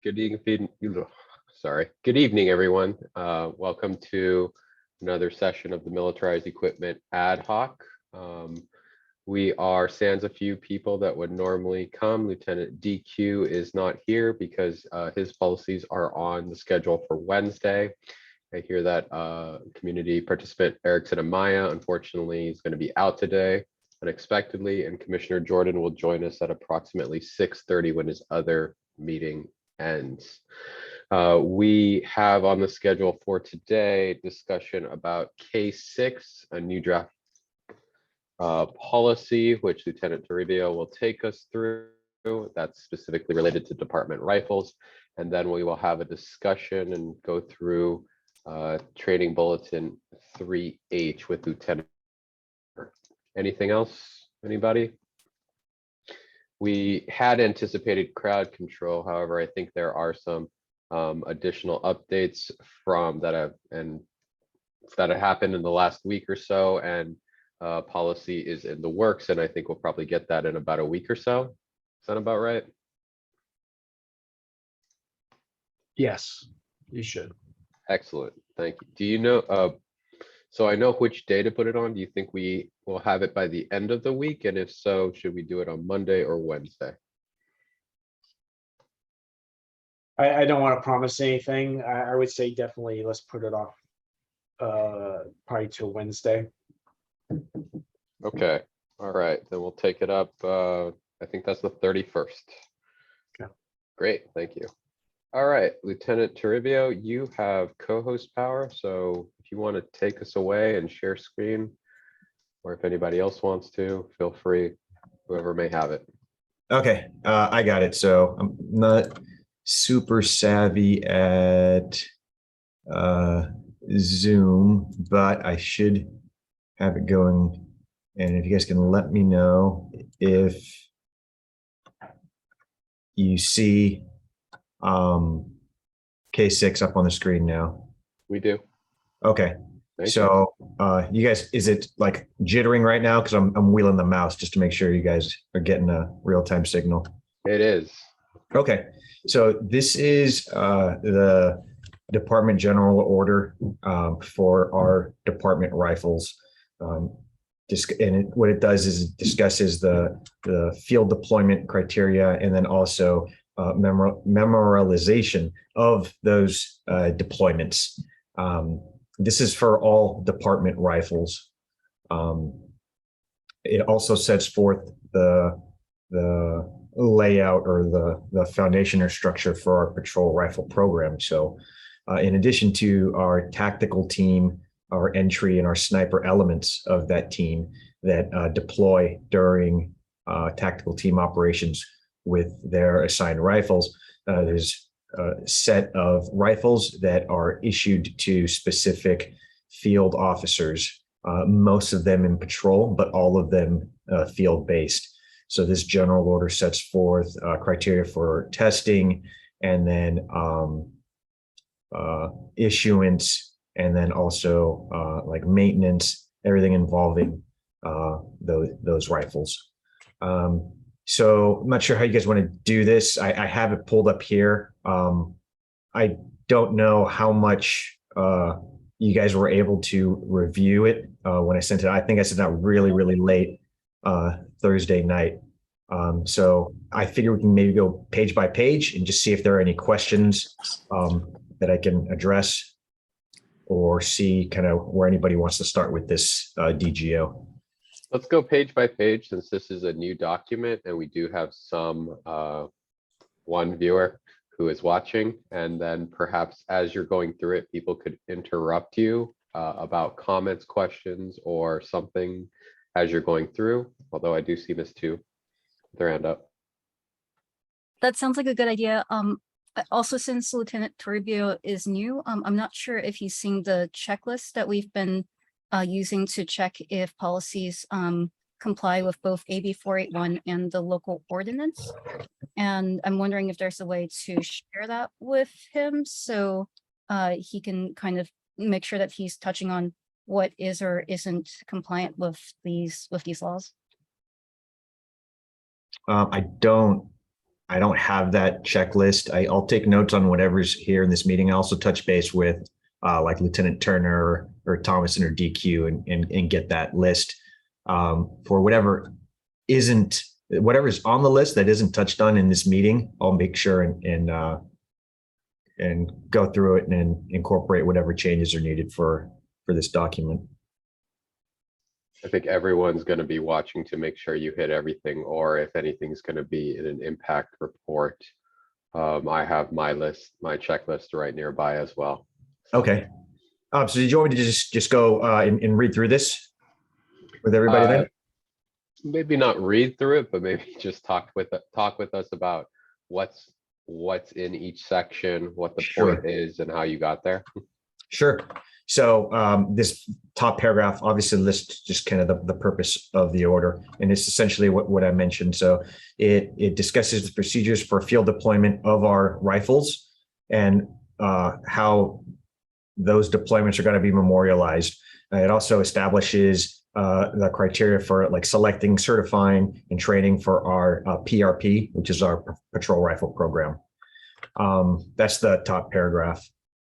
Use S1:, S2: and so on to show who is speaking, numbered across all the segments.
S1: Good evening, Good evening, everyone. Welcome to another session of the Militarized Equipment Ad Hoc. We are sans a few people that would normally come. Lieutenant DQ is not here because his policies are on the schedule for Wednesday. I hear that community participant Erickson Amaya, unfortunately, is going to be out today unexpectedly, and Commissioner Jordan will join us at approximately 6:30 when his other meeting ends. We have on the schedule for today discussion about K6, a new draft policy, which Lieutenant Toribio will take us through. That's specifically related to department rifles. And then we will have a discussion and go through Training Bulletin 3H with Lieutenant. Anything else, anybody? We had anticipated crowd control. However, I think there are some additional updates from that have happened in the last week or so, and policy is in the works, and I think we'll probably get that in about a week or so. Is that about right?
S2: Yes, you should.
S1: Excellent, thank you. Do you know, so I know which day to put it on. Do you think we will have it by the end of the week? And if so, should we do it on Monday or Wednesday?
S2: I don't want to promise anything. I would say definitely let's put it off probably till Wednesday.
S1: Okay, all right, then we'll take it up. I think that's the 31st.
S2: Okay.
S1: Great, thank you. All right, Lieutenant Toribio, you have co-host power, so if you want to take us away and share screen, or if anybody else wants to, feel free, whoever may have it.
S3: Okay, I got it. So I'm not super savvy at Zoom, but I should have it going. And if you guys can let me know if you see K6 up on the screen now.
S1: We do.
S3: Okay. So you guys, is it like jittering right now? Because I'm wheeling the mouse just to make sure you guys are getting a real-time signal.
S1: It is.
S3: Okay. So this is the Department General Order for our department rifles. What it does is it discusses the field deployment criteria and then also memorialization of those deployments. This is for all department rifles. It also sets forth the layout or the foundation or structure for our patrol rifle program. So in addition to our tactical team, our entry and our sniper elements of that team that deploy during tactical team operations with their assigned rifles, there's a set of rifles that are issued to specific field officers, most of them in patrol, but all of them field-based. So this general order sets forth criteria for testing and then issuance, and then also like maintenance, everything involving those rifles. So I'm not sure how you guys want to do this. I have it pulled up here. I don't know how much you guys were able to review it when I sent it. I think I sent it out really, really late Thursday night. So I figure we can maybe go page by page and just see if there are any questions that I can address, or see kind of where anybody wants to start with this DGO.
S1: Let's go page by page, since this is a new document and we do have some one viewer who is watching, and then perhaps as you're going through it, people could interrupt you about comments, questions, or something as you're going through, although I do see Miss Two with her hand up.
S4: That sounds like a good idea. Also, since Lieutenant Toribio is new, I'm not sure if he's seen the checklist that we've been using to check if policies comply with both AB 481 and the local ordinance. And I'm wondering if there's a way to share that with him so he can kind of make sure that he's touching on what is or isn't compliant with these laws.
S3: I don't I don't have that checklist. I'll take notes on whatever's here in this meeting. I also touch base with like Lieutenant Turner or Thomason or DQ and get that list for whatever's on the list that isn't touched on in this meeting. I'll make sure and go through it and incorporate whatever changes are needed for this document.
S1: I think everyone's going to be watching to make sure you hit everything, or if anything's going to be in an impact report. I have my checklist right nearby as well.
S3: Okay. So did you want me to just go and read through this with everybody then?
S1: Maybe not read through it, but maybe just talk with us about what's in each section, what the
S3: Sure.
S1: point is, and how you got there.
S3: Sure. So this top paragraph obviously lists just kind of the purpose of the order, and it's essentially what I mentioned. So it discusses the procedures for field deployment of our rifles and how those deployments are going to be memorialized. It also establishes the criteria for like selecting, certifying, and training for our PRP, which is our patrol rifle program. That's the top paragraph.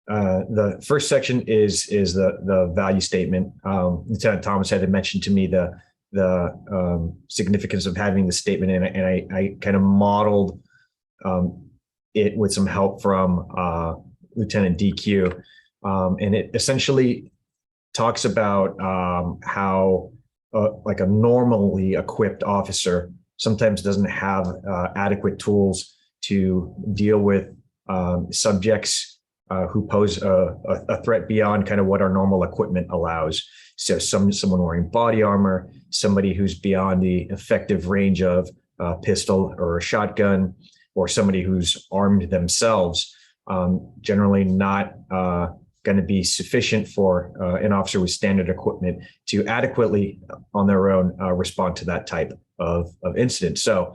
S3: The first section is the value statement. Lieutenant Thomas had mentioned to me the significance of having the statement in it, and I kind of modeled it with some help from Lieutenant DQ, and it essentially talks about how like a normally equipped officer sometimes doesn't have adequate tools to deal with subjects who pose a threat beyond kind of what our normal equipment allows. So someone wearing body armor, somebody who's beyond the effective range of a pistol or a shotgun, or somebody who's armed themselves, generally not going to be sufficient for an officer with standard equipment to adequately on their own respond to that type of incident. So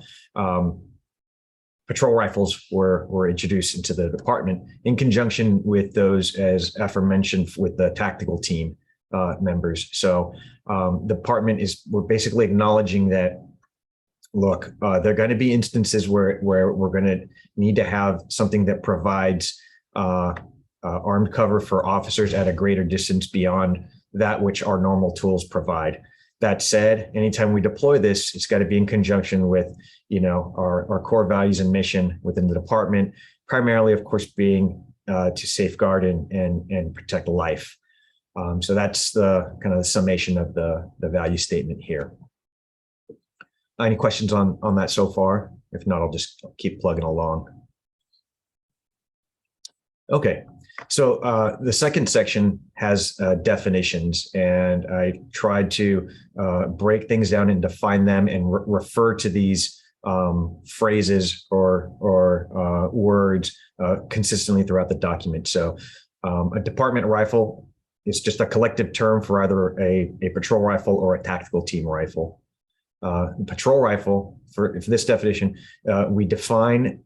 S3: patrol rifles were introduced into the department in conjunction with those, as aforementioned, with the tactical team members. So the department we're basically acknowledging that, look, there are going to be instances where we're going to need to have something that provides armed cover for officers at a greater distance beyond that which our normal tools provide. That said, anytime we deploy this, it's got to be in conjunction with, our core values and mission within the department, primarily, of course, being to safeguard and protect life. So that's the kind of the summation of the value statement here. Any questions on that so far? If not, I'll just keep plugging along. Okay. So the second section has definitions, and I tried to break things down and define them and refer to these phrases or words consistently throughout the document. So a department rifle is just a collective term for either a patrol rifle or a tactical team rifle. Patrol rifle, for this definition, we define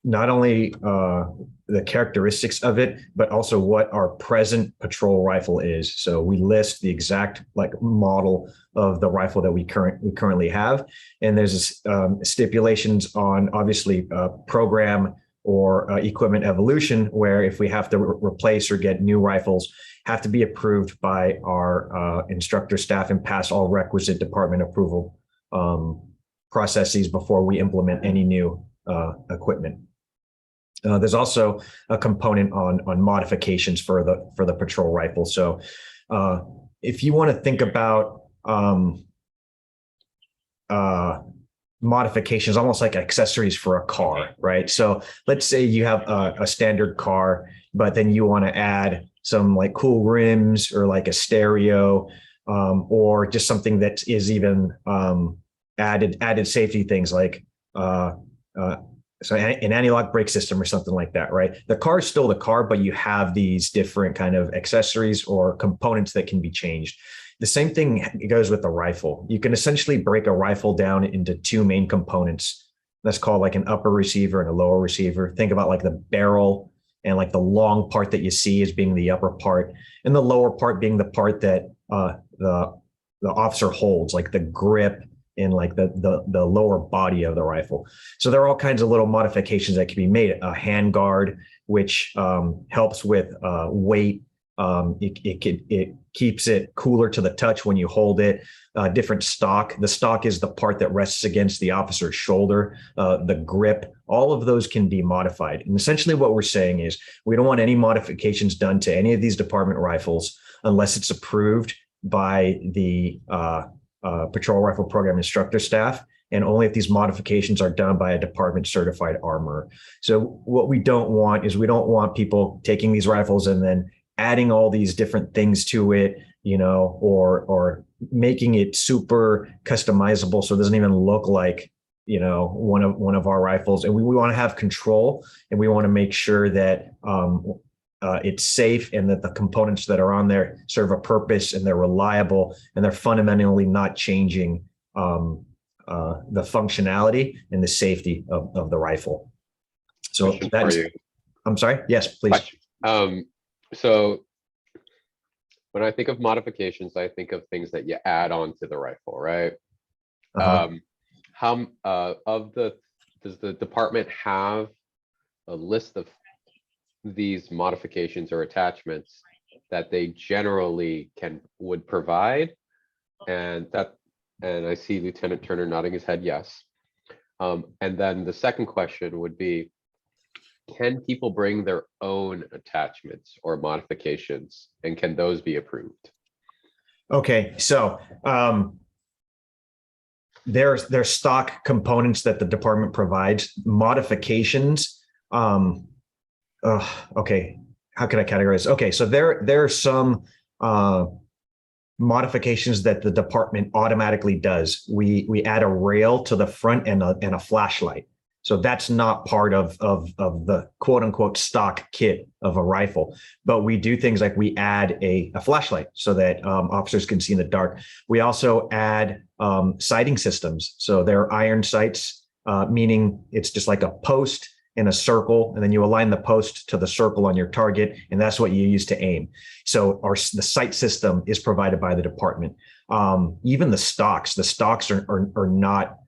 S3: not only the characteristics of it, but also what our present patrol rifle is. So we list the exact model of the rifle that we currently have, and there's stipulations on obviously program or equipment evolution, where if we have to replace or get new rifles, have to be approved by our instructor staff and pass all requisite department approval processes before we implement any new equipment. There's also a component on modifications for the patrol rifle. So if you want to think about modifications, almost like accessories for a car, right? So let's say you have a standard car, but then you want to add some like cool rims or like a stereo, or just something that is even added safety things like so an anti-lock brake system or something like that, right? The car is still the car, but you have these different kind of accessories or components that can be changed. The same thing goes with the rifle. You can essentially break a rifle down into two main components. That's called like an upper receiver and a lower receiver. Think about like the barrel and like the long part that you see as being the upper part, and the lower part being the part that the officer holds, like the grip in like the lower body of the rifle. So there are all kinds of little modifications that can be made. A hand guard, which helps with weight. It keeps it cooler to the touch when you hold it. Different stock. The stock is the part that rests against the officer's shoulder. The grip. All of those can be modified. And essentially, what we're saying is we don't want any modifications done to any of these department rifles unless it's approved by the patrol rifle program instructor staff, and only if these modifications are done by a department certified armorer. So what we don't want is we don't want people taking these rifles and then adding all these different things to it, you know, or making it super customizable so it doesn't even look like, you know, one of our rifles. And we want to have control, and we want to make sure that it's safe and that the components that are on there serve a purpose and they're reliable and they're fundamentally not changing the functionality and the safety of the rifle. So that's, I'm sorry. Yes, please.
S1: So when I think of modifications, I think of things that you add on to the rifle, right? Does the department have a list of these modifications or attachments that they generally would provide? And I see Lieutenant Turner nodding his head yes. And then the second question would be, can people bring their own attachments or modifications, and can those be approved?
S3: Okay, so there's stock components that the department provides. Modifications, okay, how can I categorize? Okay, so there are some modifications that the department automatically does. We add a rail to the front and a flashlight. So that's not part of the quote unquote stock kit of a rifle. But we do things like we add a flashlight so that officers can see in the dark. We also add sighting systems. So they're iron sights, meaning it's just like a post in a circle, and then you align the post to the circle on your target, and that's what you use to aim. So the sight system is provided by the department. Even the stocks are not.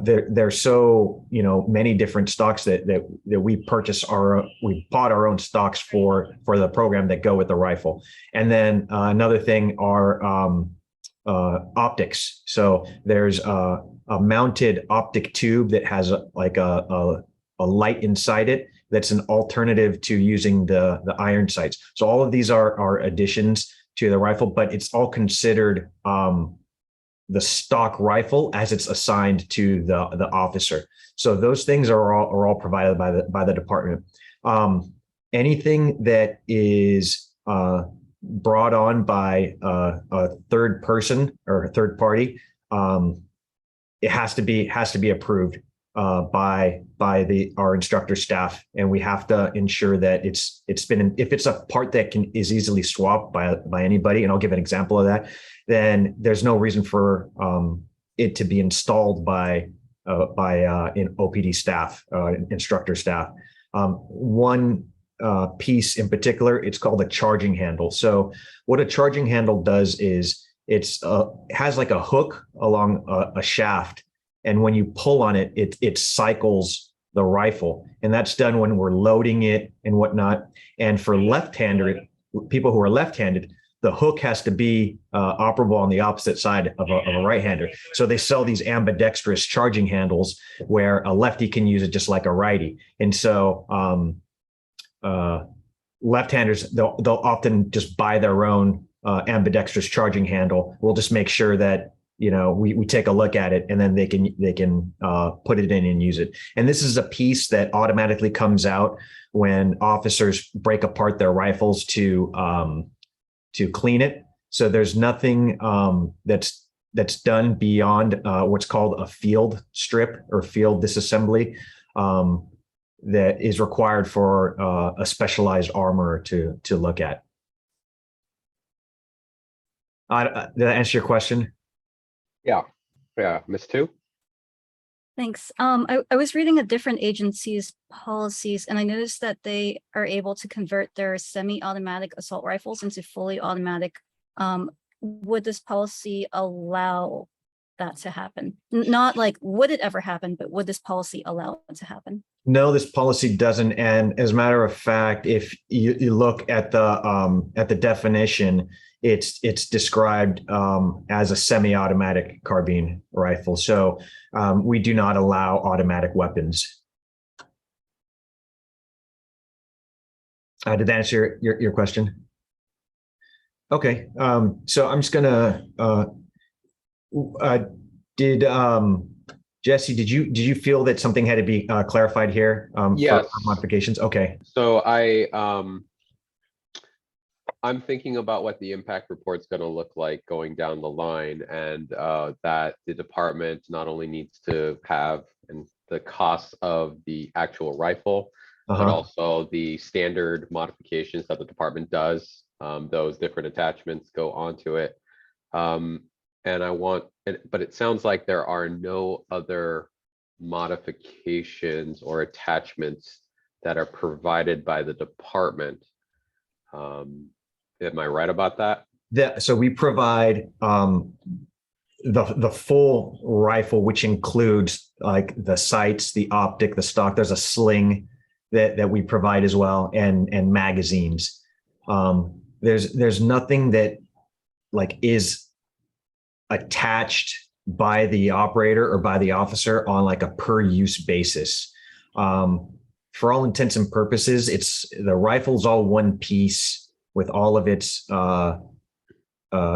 S3: There's so many different stocks that we purchase we bought our own stocks for the program that go with the rifle. And then another thing are optics. So there's a mounted optic tube that has a light inside it that's an alternative to using the iron sights. So all of these are additions to the rifle, but it's all considered the stock rifle as it's assigned to the officer. So those things are all provided by the department. Anything that is brought on by a third person or a third party, it has to be approved by our instructor staff, and we have to ensure that it's been, if it's a part that is easily swapped by anybody, and I'll give an example of that, then there's no reason for it to be installed by in OPD staff, instructor staff. One piece in particular, it's called a charging handle. So what a charging handle does is it has like a hook along a shaft, and when you pull on it, it cycles the rifle, and that's done when we're loading it and whatnot. And for people who are left-handed, the hook has to be operable on the opposite side of a right-hander. So they sell these ambidextrous charging handles where a lefty can use it just like a righty. And so left-handers, they'll often just buy their own ambidextrous charging handle. We'll just make sure that we take a look at it, and then they can put it in and use it. And this is a piece that automatically comes out when officers break apart their rifles to clean it. So there's nothing that's done beyond what's called a field strip or field disassembly that is required for a specialized armorer to look at. Did that answer your question?
S1: Yeah, Ms. Tu?
S4: Thanks. I was reading a different agency's policies, and I noticed that they are able to convert their semi-automatic assault rifles into fully automatic. Would this policy allow that to happen? Not like, would it ever happen, but would this policy allow it to happen?
S3: No, this policy doesn't. And as a matter of fact, if you look at the definition, it's described as a semi-automatic carbine rifle. So we do not allow automatic weapons. Did that answer your question? Okay. So I'm just gonna. Jesse, did you feel that something had to be clarified here?
S1: Yes.
S3: For modifications. Okay.
S1: So I'm thinking about what the impact report's going to look like going down the line, and that the department not only needs to have the cost of the actual rifle, but also the standard modifications that the department does. Those different attachments go onto it. And but it sounds like there are no other modifications or attachments that are provided by the department. Am I right about that?
S3: So we provide the full rifle, which includes like the sights, the optic, the stock. There's a sling that we provide as well, and magazines. There's nothing that like is attached by the operator or by the officer on like a per use basis. For all intents and purposes, the rifle's all one piece with all of its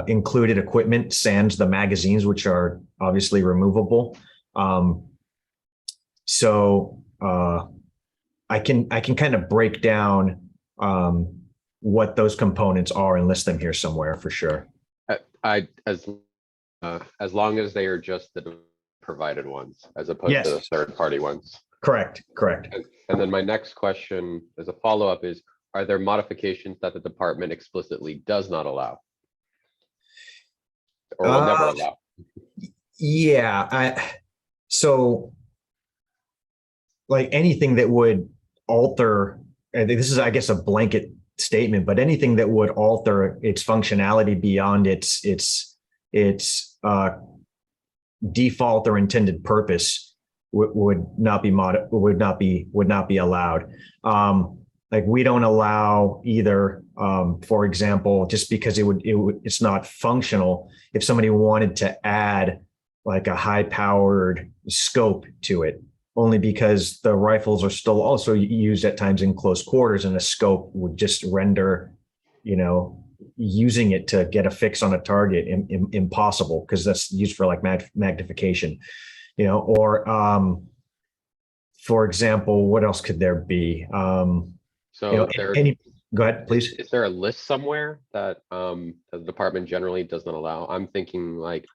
S3: included equipment, sans the magazines, which are obviously removable. So I can kind of break down what those components are and list them here somewhere for sure.
S1: As long as they are just the provided ones, as opposed to the third-party ones.
S3: Correct.
S1: And then my next question as a follow-up is, are there modifications that the department explicitly does not allow? Or will never allow?
S3: Yeah. So like anything that would alter, and this is, I guess, a blanket statement, but anything that would alter its functionality beyond its default or intended purpose would not be allowed. Like we don't allow either, for example, just because it's not functional. If somebody wanted to add like a high-powered scope to it, only because the rifles are still also used at times in close quarters, and a scope would just render, using it to get a fix on a target impossible, because that's used for like magnification, or for example, what else could there be? Go ahead, please.
S1: Is there a list somewhere that the department generally does not allow? I'm thinking like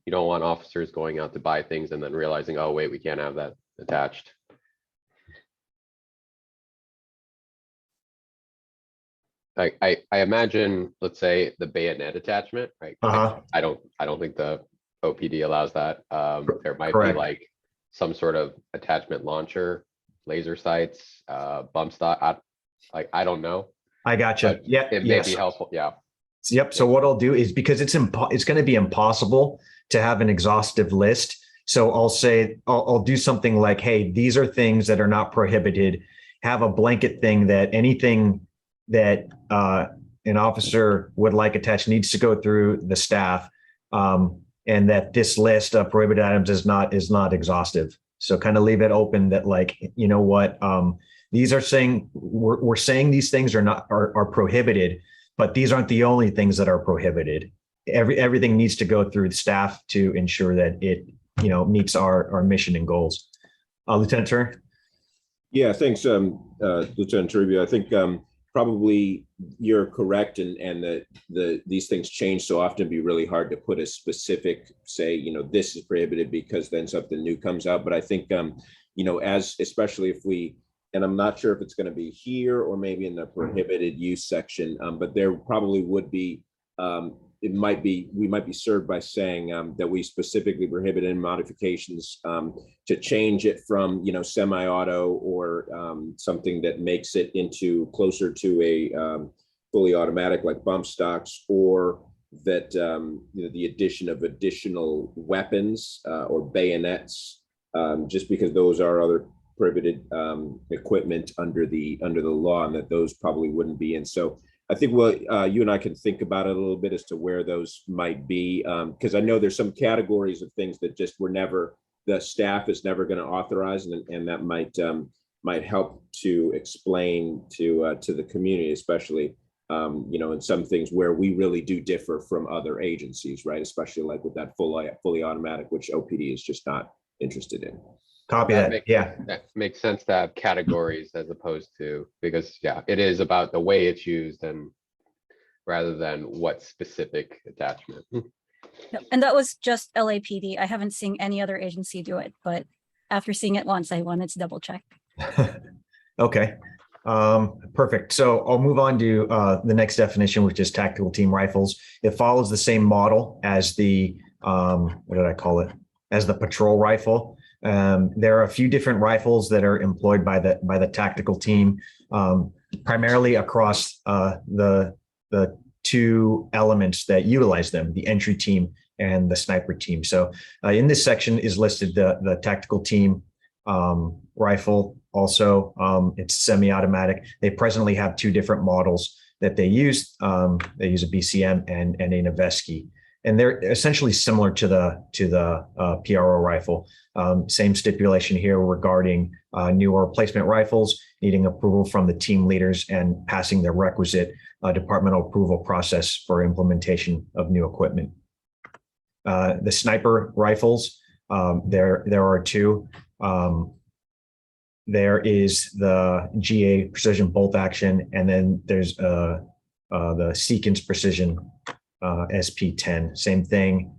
S1: you don't want officers going out to buy things and then realizing, oh wait, we can't have that attached. I imagine, let's say, the bayonet attachment, right? I don't think the OPD allows that. There might be like some sort of attachment launcher, laser sights, bump stock. I don't know.
S3: I gotcha. Yeah,
S1: it may be helpful. Yeah.
S3: Yep. So what I'll do is, because it's going to be impossible to have an exhaustive list. So I'll say I'll do something like, hey, these are things that are not prohibited. Have a blanket thing that anything that an officer would like attached needs to go through the staff, and that this list of prohibited items is not exhaustive. So kind of leave it open that, like, you know what, these are saying we're saying these things are prohibited, but these aren't the only things that are prohibited. Everything needs to go through the staff to ensure that it meets our mission and goals. Lieutenant Turner?
S5: Yeah, thanks, Lieutenant Toribio. I think probably you're correct, and these things change so often, it'd be really hard to put a specific, say, this is prohibited because then something new comes out. But I think, especially if we, and I'm not sure if it's going to be here or maybe in the prohibited use section, but there probably would be, we might be served by saying that we specifically prohibit any modifications to change it from, semi-auto or something that makes it into closer to a fully automatic, like bump stocks, or that the addition of additional weapons or bayonets, just because those are other prohibited equipment under the law, and that those probably wouldn't be in. So I think you and I can think about it a little bit as to where those might be, because I know there's some categories of things that just the staff is never going to authorize, and that might help to explain to the community, especially in some things where we really do differ from other agencies, right? Especially like with that fully automatic, which OPD is just not interested in.
S3: Copy that. Yeah.
S1: That makes sense to have categories as opposed to, because it is about the way it's used and rather than what specific attachment.
S4: Yep, and that was just LAPD. I haven't seen any other agency do it, but after seeing it once, I wanted to double check.
S3: Okay. Perfect. So I'll move on to the next definition, which is tactical team rifles. It follows the same model as the what did I call it? As the patrol rifle. There are a few different rifles that are employed by the tactical team, primarily across the two elements that utilize them: the entry team and the sniper team. So in this section is listed the tactical team rifle. Also, it's semi-automatic. They presently have two different models that they use. They use a BCM and a Noveske, and they're essentially similar to the PRO rifle. Same stipulation here regarding new or replacement rifles needing approval from the team leaders and passing the requisite departmental approval process for implementation of new equipment. The sniper rifles, there are two. There is the GA precision bolt action, and then there's the Seekins precision SP10. Same thing.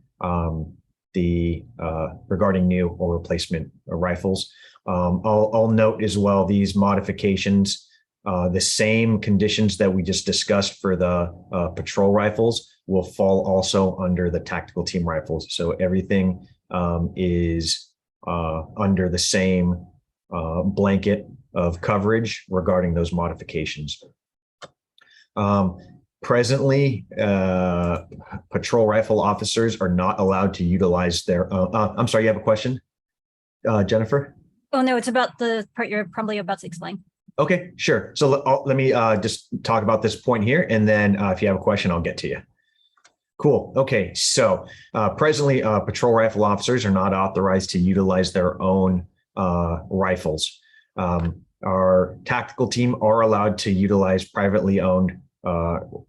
S3: Regarding new or replacement rifles. I'll note as well these modifications, the same conditions that we just discussed for the patrol rifles will fall also under the tactical team rifles. So everything is under the same blanket of coverage regarding those modifications. Presently, patrol rifle officers are not allowed to utilize their I'm sorry, you have a question, Jennifer?
S4: Oh, no, it's about the part you're probably about to explain.
S3: Okay, sure. So let me just talk about this point here, and then if you have a question, I'll get to you. Cool. Okay, so presently, patrol rifle officers are not authorized to utilize their own rifles. Our tactical team are allowed to utilize privately owned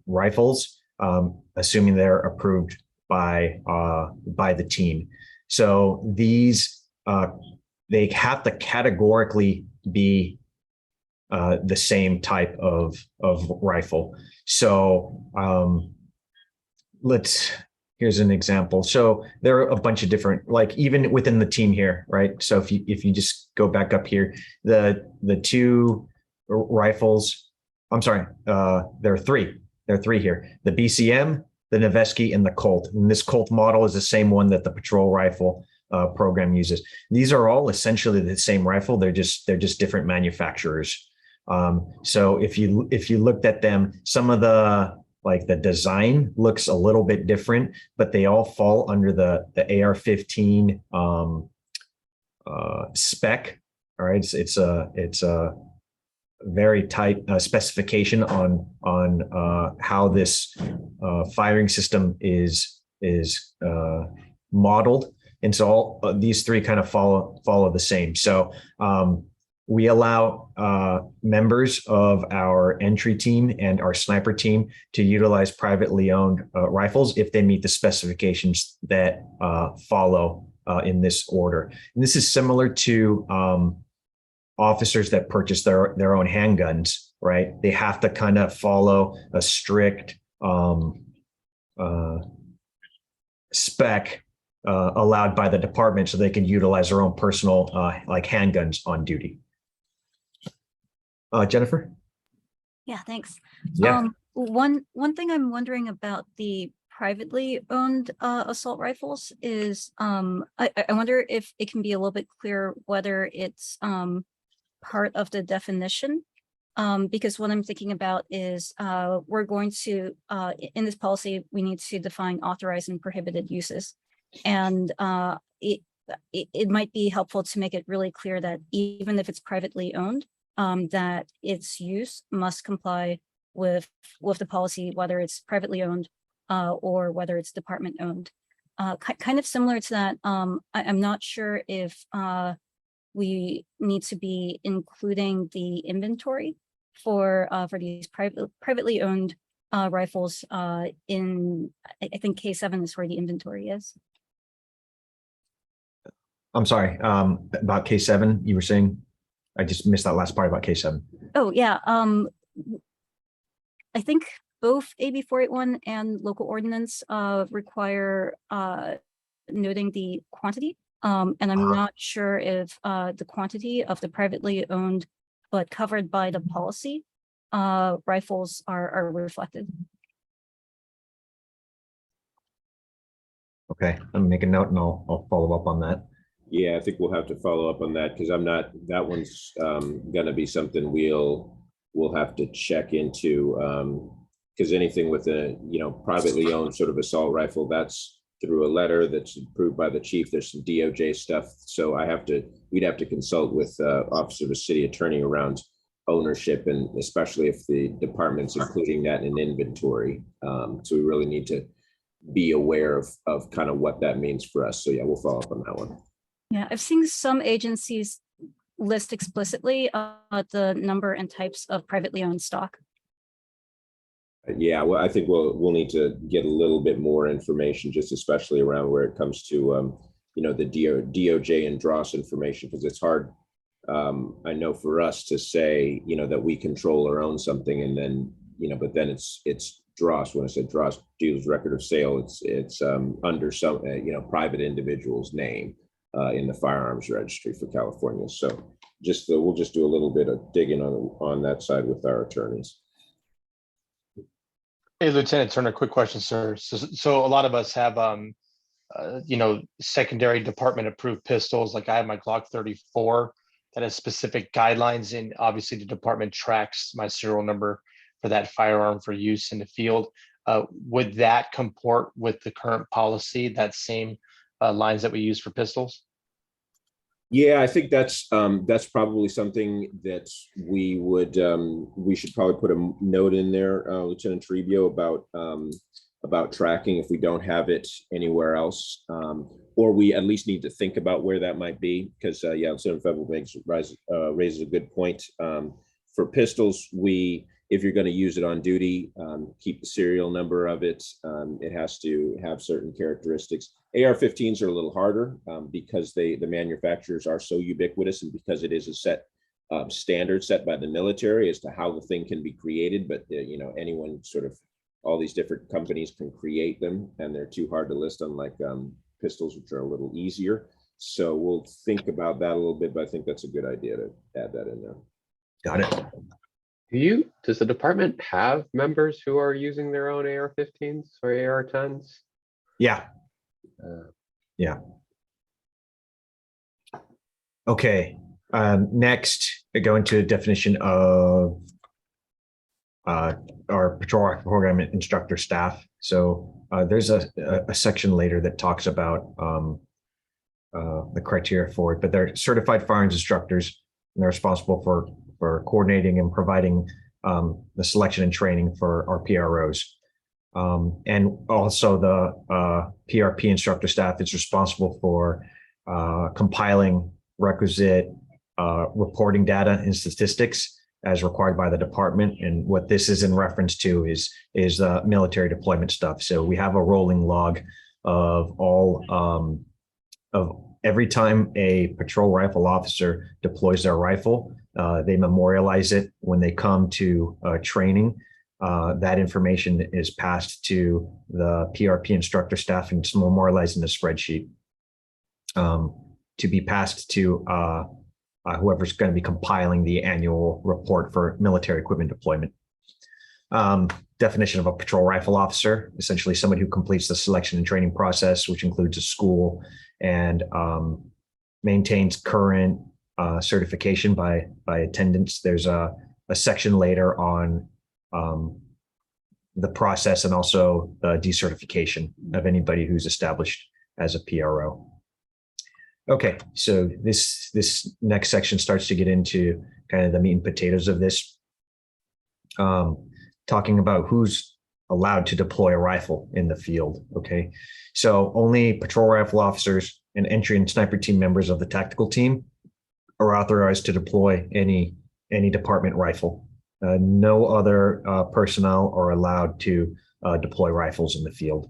S3: rifles, assuming they're approved by the team. So these they have to categorically be the same type of rifle. So here's an example. So there are a bunch of different, like even within the team here, right? So if you just go back up here, the two rifles, I'm sorry, there are three. There are three here: the BCM, the Noveske, and the Colt. And this Colt model is the same one that the patrol rifle program uses. These are all essentially the same rifle. They're just different manufacturers. So if you looked at them, some of the design looks a little bit different, but they all fall under the AR-15 spec. All right, it's a very tight specification on how this firing system is modeled, and so all these three kind of follow the same. So we allow members of our entry team and our sniper team to utilize privately owned rifles if they meet the specifications that follow in this order. And this is similar to officers that purchase their own handguns, right? They have to kind of follow a strict spec allowed by the department so they can utilize their own personal handguns on duty. Jennifer?
S4: Yeah, thanks.
S3: Yeah.
S4: One thing I'm wondering about the privately owned assault rifles is I wonder if it can be a little bit clearer whether it's part of the definition Because what I'm thinking about is we're going to, in this policy, we need to define authorized and prohibited uses. And it might be helpful to make it really clear that even if it's privately owned, that its use must comply with the policy, whether it's privately owned or whether it's department owned. Kind of similar to that, I'm not sure if we need to be including the inventory for these privately owned rifles in, I think K7 is where the inventory is.
S3: I'm sorry, about K7, you were saying? I just missed that last part about K7.
S4: Oh, yeah. I think both AB 481 and local ordinance require noting the quantity. And I'm not sure if the quantity of the privately owned but covered by the policy rifles are reflected.
S3: Okay, I'm making a note and I'll follow up on that.
S5: Yeah, I think we'll have to follow up on that because I'm not, that one's going to be something we'll have to check into, because anything with a, you know, privately owned sort of assault rifle, that's through a letter that's approved by the chief. There's some DOJ stuff. So we'd have to consult with Office of the City Attorney around ownership, and especially if the department's including that in inventory. So we really need to be aware of kind of what that means for us. So yeah, we'll follow up on that one.
S4: Yeah, I've seen some agencies list explicitly the number and types of privately owned stock.
S5: Yeah, well, I think we'll need to get a little bit more information, just especially around where it comes to you know, the DOJ and DROS information, because it's hard. I know for us to say, you know, that we control or own something, and then, you know, but then it's DROS. When I said DROS, dealer's record of sale, it's under some you know, private individual's name in the firearms registry for California. So just we'll just do a little bit of digging on that side with our attorneys.
S6: Hey, Lieutenant Turner, quick question, sir. So a lot of us have, you know, secondary department approved pistols. Like I have my Glock 34 that has specific guidelines, and obviously the department tracks my serial number for that firearm for use in the field. Would that comport with the current policy, that same lines that we use for pistols?
S5: Yeah, I think that's probably something that we should probably put a note in there, Lieutenant Toribio, about tracking if we don't have it anywhere else, or we at least need to think about where that might be, because yeah, Lieutenant Febble raises a good point. For pistols, if you're going to use it on duty, keep the serial number of it. It has to have certain characteristics. AR-15s are a little harder because the manufacturers are so ubiquitous, and because it is a set standard set by the military as to how the thing can be created. But you know, anyone sort of, all these different companies can create them, and they're too hard to list, unlike pistols, which are a little easier. So we'll think about that a little bit, but I think that's a good idea to add that in there.
S3: Got it.
S1: Does the department have members who are using their own AR-15s or AR-10s?
S3: Yeah. Yeah. Okay. Next, I go into a definition of our patrol rifle program instructor staff. So there's a section later that talks about the criteria for it, but they're certified firearms instructors, and they're responsible for coordinating and providing the selection and training for our PROs. And also the PRP instructor staff is responsible for compiling requisite reporting data and statistics as required by the department. And what this is in reference to is military deployment stuff. So we have a rolling log of all of every time a patrol rifle officer deploys their rifle, they memorialize it when they come to training. That information is passed to the PRP instructor staff, and it's memorialized in a spreadsheet to be passed to whoever's going to be compiling the annual report for military equipment deployment. Definition of a patrol rifle officer: essentially somebody who completes the selection and training process, which includes a school and maintains current certification by attendance. There's a a section later on the process and also decertification of anybody who's established as a PRO. Okay, so this next section starts to get into kind of the meat and potatoes of this, talking about who's allowed to deploy a rifle in the field. Okay, so only patrol rifle officers and entry and sniper team members of the tactical team are authorized to deploy any department rifle. No other personnel are allowed to deploy rifles in the field.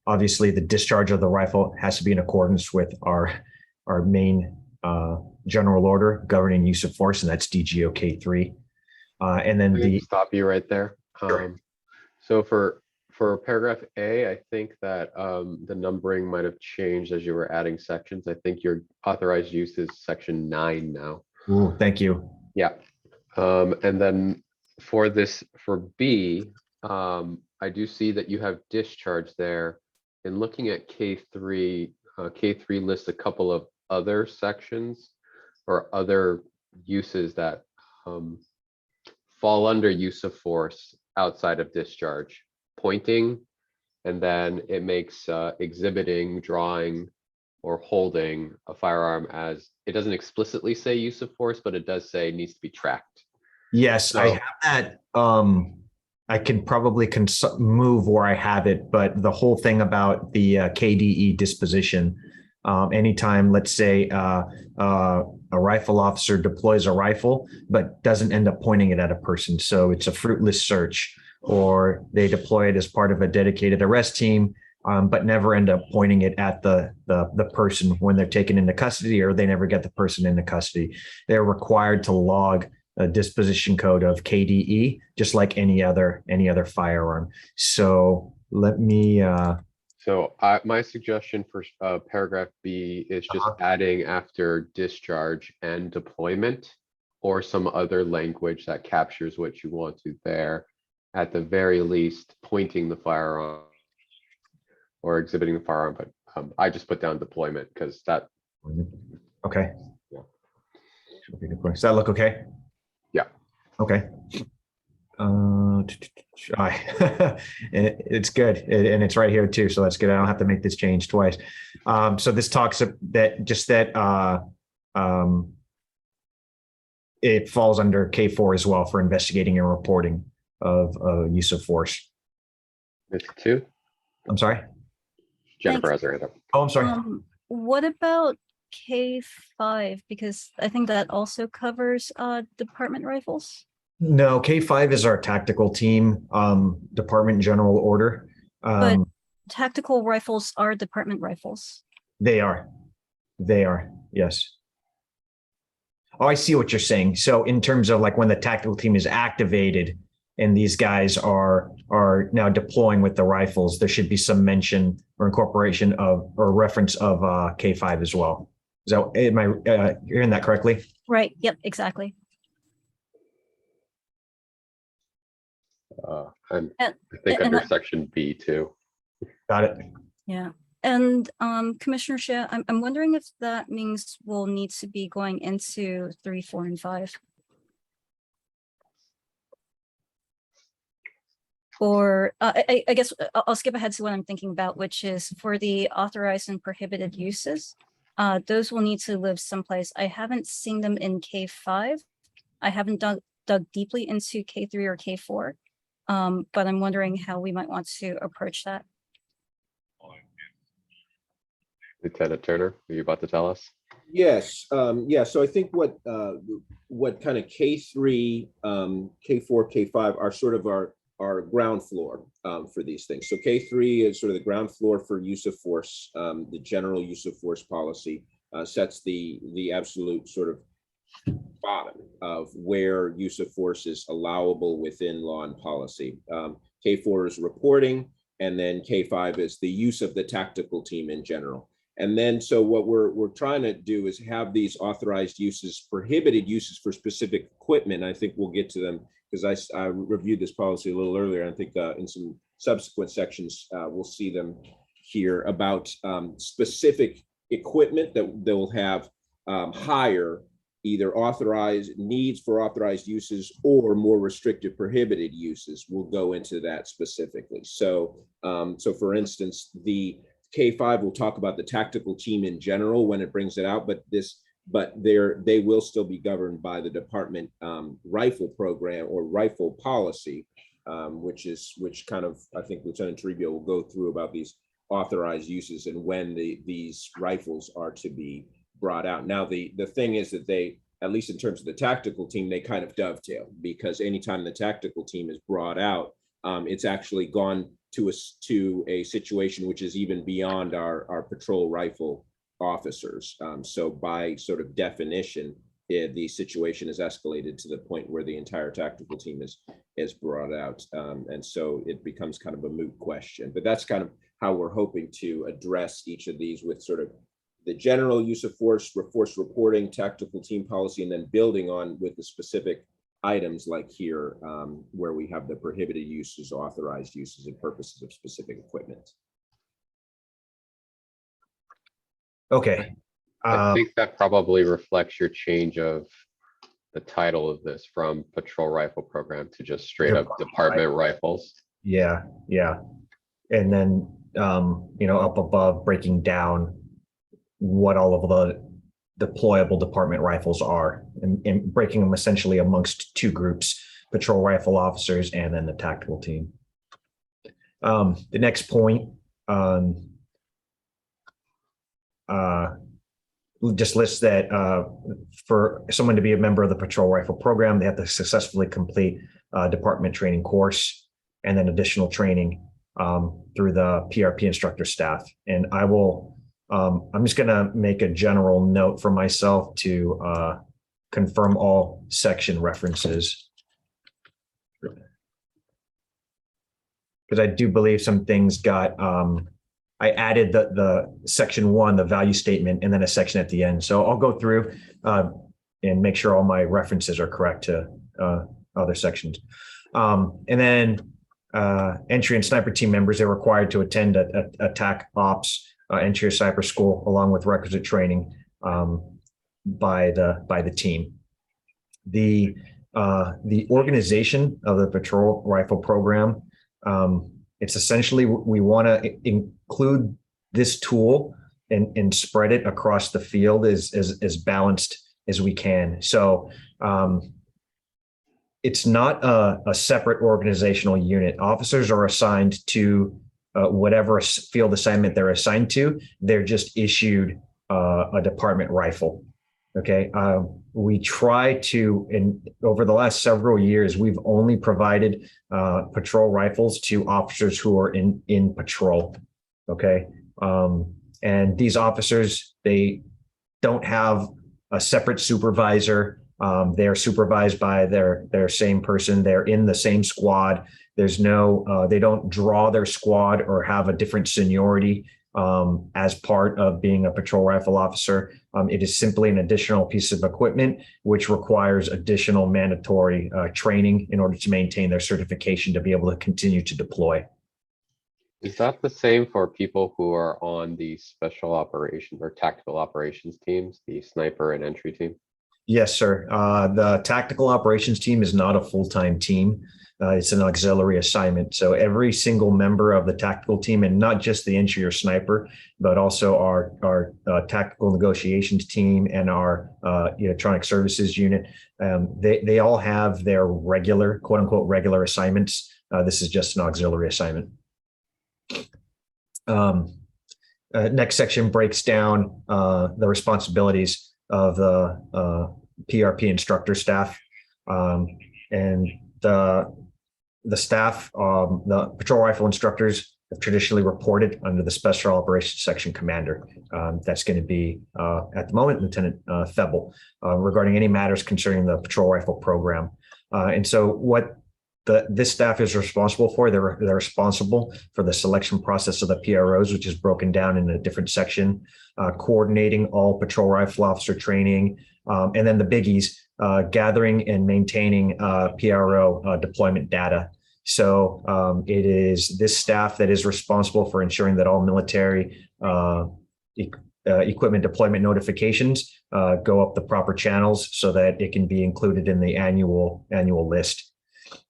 S3: Obviously, the discharge of the rifle has to be in accordance with our main general order governing use of force, and that's DGO K3. And then
S1: I'm gonna stop you right there. So for paragraph A, I think that the numbering might have changed as you were adding sections. I think your authorized use is section 9 now.
S3: Ooh, thank you.
S1: Yeah. And then for B, I do see that you have discharge there. And looking at K3, K3 lists a couple of other sections or other uses that fall under use of force outside of discharge. Pointing, and then it makes exhibiting, drawing, or holding a firearm as, it doesn't explicitly say use of force, but it does say it needs to be tracked.
S3: Yes, I
S1: So-
S3: have that. I can probably move where I have it, but the whole thing about the KDE disposition, anytime, let's say, a rifle officer deploys a rifle, but doesn't end up pointing it at a person. So it's a fruitless search, or they deploy it as part of a dedicated arrest team, but never end up pointing it at the person when they're taken into custody, or they never get the person into custody. They're required to log a disposition code of KDE, just like any other firearm. So let me.
S1: So my suggestion for paragraph B is just adding after discharge and deployment, or some other language that captures what you want to there. At the very least, pointing the firearm or exhibiting the firearm, but I just put down deployment because that.
S3: Okay.
S1: Yeah.
S3: Does that look okay?
S1: Yeah.
S3: Okay. It's good, and it's right here too, so that's good. I don't have to make this change twice. So this talks that it falls under K4 as well for investigating and reporting of use of force.
S1: It's 2.
S3: I'm sorry.
S1: Jennifer has her hand up.
S3: Oh, I'm sorry.
S4: What about K5? Because I think that also covers department rifles.
S3: No, K5 is our tactical team, department general order.
S4: But tactical rifles are department rifles.
S3: They are, yes. Oh, I see what you're saying. So in terms of like when the tactical team is activated and these guys are now deploying with the rifles, there should be some mention or incorporation of or reference of K5 as well. Is that, am I hearing that correctly?
S4: Right. Yep. Exactly.
S1: And
S4: And-
S1: I think
S4: and
S1: under
S4: I-
S1: section B too.
S3: Got it.
S4: Yeah. And Commissioner Shea, I'm wondering if that means we'll need to be going into 3, 4, and 5. Or I guess I'll skip ahead to what I'm thinking about, which is for the authorized and prohibited uses. Those will need to live someplace. I haven't seen them in K5. I haven't dug deeply into K3 or K4, but I'm wondering how we might want to approach that.
S1: Lieutenant Turner, are you about to tell us?
S5: Yes, yeah, so I think what kind of K3, K4, K5 are sort of our ground floor for these things. So K3 is sort of the ground floor for use of force. The general use of force policy sets the absolute sort of bottom of where use of force is allowable within law and policy. K4 is reporting, and then K5 is the use of the tactical team in general. And then, so what we're trying to do is have these authorized uses, prohibited uses for specific equipment. I think we'll get to them because I reviewed this policy a little earlier. I think in some subsequent sections, we'll see them here about specific equipment that will have higher either authorized needs for authorized uses or more restricted prohibited uses. We'll go into that specifically. So, so for instance, the K5 will talk about the tactical team in general when it brings it out, but they will still be governed by the department rifle program or rifle policy, which kind of, I think Lieutenant Toribio will go through about these authorized uses and when these rifles are to be brought out. Now, the thing is that they, at least in terms of the tactical team, they kind of dovetail, because anytime the tactical team is brought out, it's actually gone to a situation which is even beyond our patrol rifle officers. So by sort of definition, the situation is escalated to the point where the entire tactical team is brought out. And so it becomes kind of a moot question. But that's kind of how we're hoping to address each of these, with sort of the general use of force reporting, tactical team policy, and then building on with the specific items like here, where we have the prohibited uses, authorized uses, and purposes of specific equipment.
S3: Okay.
S1: I think that probably reflects your change of the title of this from patrol rifle program to just straight up department rifles.
S3: Yeah. And then, up above, breaking down what all of the deployable department rifles are, and breaking them essentially amongst two groups: patrol rifle officers and then the tactical team. The next point just lists that for someone to be a member of the patrol rifle program, they have to successfully complete a department training course and then additional training through the PRP instructor staff. And I will, I'm just going to make a general note for myself to confirm all section references, because I do believe some things got, I added the section 1, the value statement, and then a section at the end. So I'll go through and make sure all my references are correct to other sections. And then entry and sniper team members are required to attend attack ops entry or sniper school along with requisite training by the team. The organization of the patrol rifle program, it's essentially, we want to include this tool and spread it across the field as balanced as we can. So it's not a separate organizational unit. Officers are assigned to whatever field assignment they're assigned to. They're just issued a department rifle. Okay. We try to, and over the last several years, we've only provided patrol rifles to officers who are in patrol. Okay. And these officers, they don't have a separate supervisor. They're supervised by their same person. They're in the same squad. There's no, they don't draw their squad or have a different seniority as part of being a patrol rifle officer. It is simply an additional piece of equipment, which requires additional mandatory training in order to maintain their certification to be able to continue to deploy.
S1: Is that the same for people who are on the special operations or tactical operations teams, the sniper and entry team?
S3: Yes, sir. The tactical operations team is not a full-time team. It's an auxiliary assignment. So every single member of the tactical team, and not just the entry or sniper, but also our tactical negotiations team and our electronic services unit, they all have their regular, quote unquote, regular assignments. This is just an auxiliary assignment. Next section breaks down the responsibilities of the PRP instructor staff, and the staff, the patrol rifle instructors have traditionally reported under the Special Operations Section Commander. That's going to be, at the moment, Lieutenant Febel, regarding any matters concerning the patrol rifle program. And so what this staff is responsible for, they're responsible for the selection process of the PROs, which is broken down in a different section, coordinating all patrol rifle officer training, and then the biggies, gathering and maintaining PRO deployment data. So it is this staff that is responsible for ensuring that all military equipment deployment notifications go up the proper channels so that it can be included in the annual list.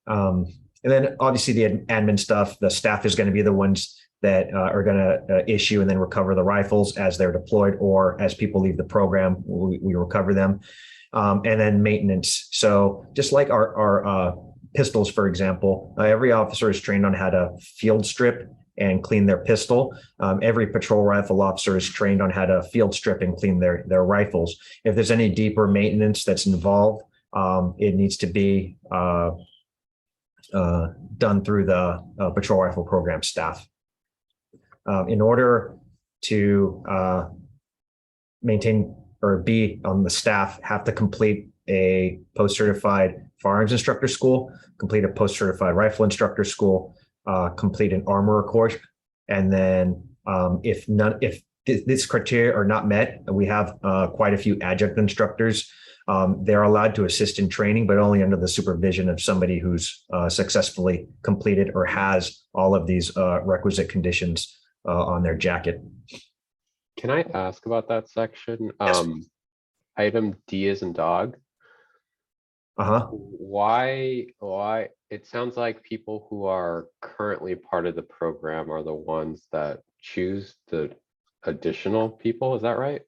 S3: And then obviously the admin stuff, the staff is going to be the ones that are going to issue and then recover the rifles as they're deployed, or as people leave the program, we recover them. And then maintenance. So just like our pistols, for example, every officer is trained on how to field strip and clean their pistol. Every patrol rifle officer is trained on how to field strip and clean their rifles. If there's any deeper maintenance that's involved, it needs to be done through the patrol rifle program staff. In order to maintain or be on the staff, have to complete a post-certified firearms instructor school, complete a post-certified rifle instructor school, complete an armorer course, and then if this criteria are not met, we have quite a few adjunct instructors. They're allowed to assist in training, but only under the supervision of somebody who's successfully completed or has all of these requisite conditions on their jacket.
S1: Can I ask about that section?
S3: Yes.
S1: Item D as in dog.
S3: Uh-huh.
S1: Why? It sounds like people who are currently part of the program are the ones that choose the additional people. Is that right?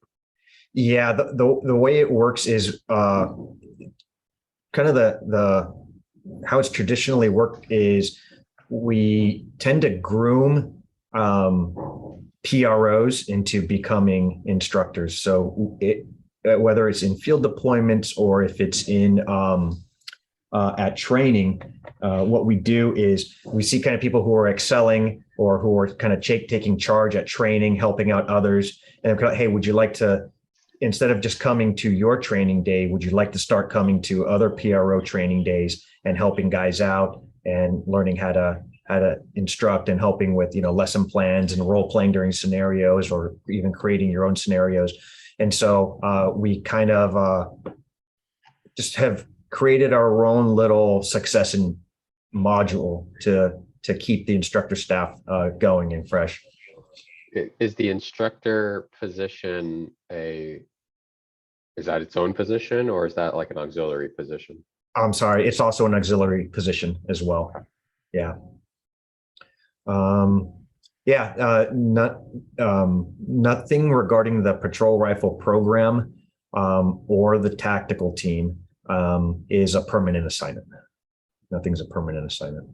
S3: Yeah, the way it works is kind of the how it's traditionally worked is we tend to groom PROs into becoming instructors. So whether it's in field deployments or if it's in at training, what we do is we see kind of people who are excelling or who are kind of taking charge at training, helping out others, and hey, would you like to, instead of just coming to your training day, would you like to start coming to other PRO training days and helping guys out and learning how to instruct and helping with, lesson plans and role playing during scenarios or even creating your own scenarios. And so we kind of just have created our own little succession module to keep the instructor staff going and fresh.
S1: Is the instructor position is that its own position, or is that like an auxiliary position?
S3: I'm sorry, it's also an auxiliary position as well. Yeah. Nothing regarding the patrol rifle program or the tactical team is a permanent assignment. Nothing's a permanent assignment.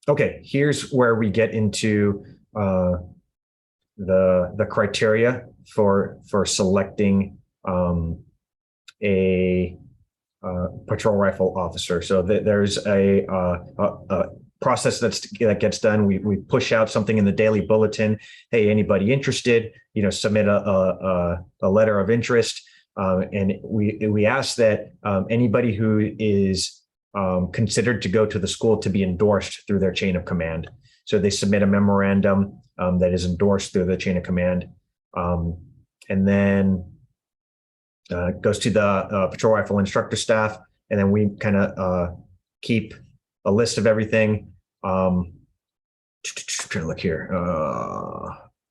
S3: Okay, here's where we get into the criteria for selecting a patrol rifle officer. So there's a process that gets done. We push out something in the daily bulletin. Hey, anybody interested? Submit a letter of interest, and we ask that anybody who is considered to go to the school to be endorsed through their chain of command. So they submit a memorandum that is endorsed through the chain of command, and then goes to the patrol rifle instructor staff, and then we kind of keep a list of everything. Trying to look here.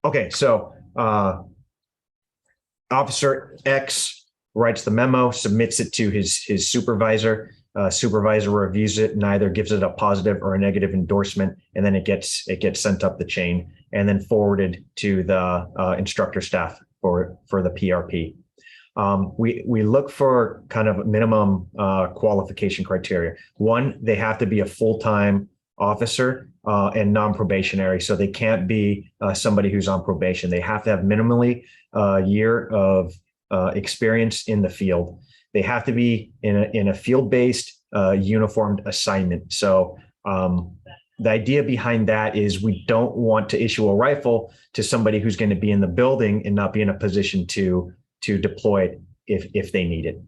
S3: Okay, so Officer X writes the memo, submits it to his supervisor. Supervisor reviews it and either gives it a positive or a negative endorsement, and then it gets sent up the chain and then forwarded to the instructor staff for the PRP. We look for kind of minimum qualification criteria. One, they have to be a full-time officer and non-probationary, so they can't be somebody who's on probation. They have to have minimally a year of experience in the field. They have to be in a field-based uniformed assignment. So the idea behind that is we don't want to issue a rifle to somebody who's going to be in the building and not be in a position to deploy it if they need it.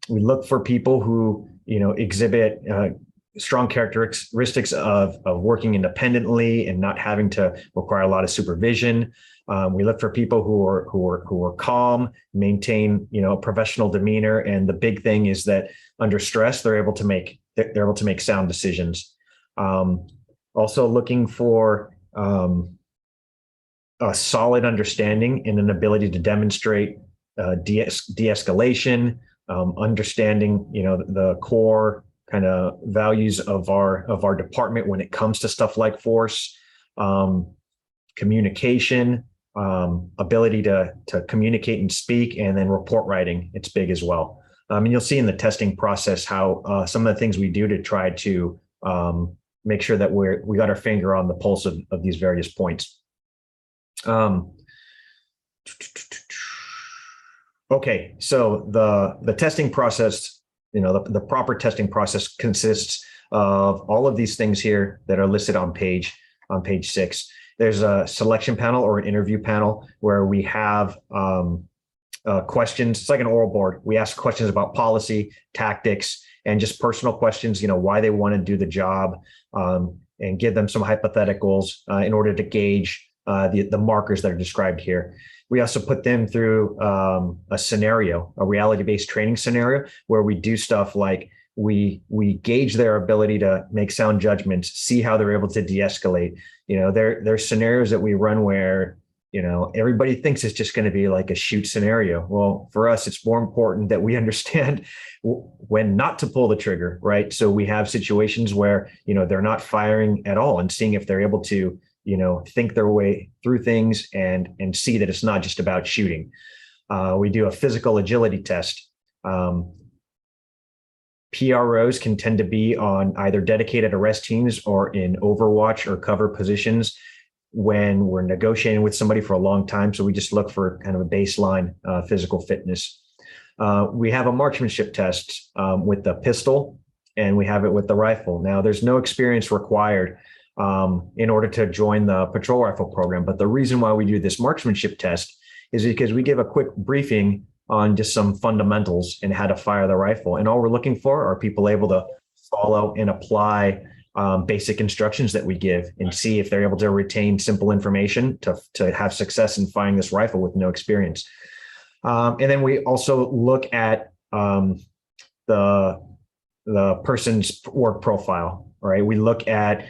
S3: We look for people who exhibit strong characteristics of working independently and not having to require a lot of supervision. We look for people who are calm, maintain professional demeanor, and the big thing is that under stress they're able to make sound decisions. Also looking for a solid understanding and an ability to demonstrate de-escalation, understanding, the core kind of values of our department when it comes to stuff like force, communication, ability to communicate and speak, and then report writing. It's big as well. And you'll see in the testing process how some of the things we do to try to make sure that we got our finger on the pulse of these various points. Okay, so the testing process, the proper testing process consists of all of these things here that are listed on page 6. There's a selection panel or an interview panel where we have questions. It's like an oral board. We ask questions about policy, tactics, and just personal questions, why they want to do the job, and give them some hypotheticals in order to gauge the markers that are described here. We also put them through a scenario, a reality-based training scenario, where we do stuff like we gauge their ability to make sound judgments, see how they're able to de-escalate. There's scenarios that we run where, everybody thinks it's just going to be like a shoot scenario. Well, for us, it's more important that we understand when not to pull the trigger, right? So we have situations where, they're not firing at all, and seeing if they're able to, think their way through things and see that it's not just about shooting. We do a physical agility test. PROs can tend to be on either dedicated arrest teams or in overwatch or cover positions when we're negotiating with somebody for a long time. So we just look for kind of a baseline physical fitness. We have a marksmanship test with the pistol, and we have it with the rifle. Now, there's no experience required in order to join the patrol rifle program. But the reason why we do this marksmanship test is because we give a quick briefing on just some fundamentals and how to fire the rifle. And all we're looking for are people able to follow and apply basic instructions that we give, and see if they're able to retain simple information to have success in firing this rifle with no experience. And then we also look at the person's work profile, right? We look at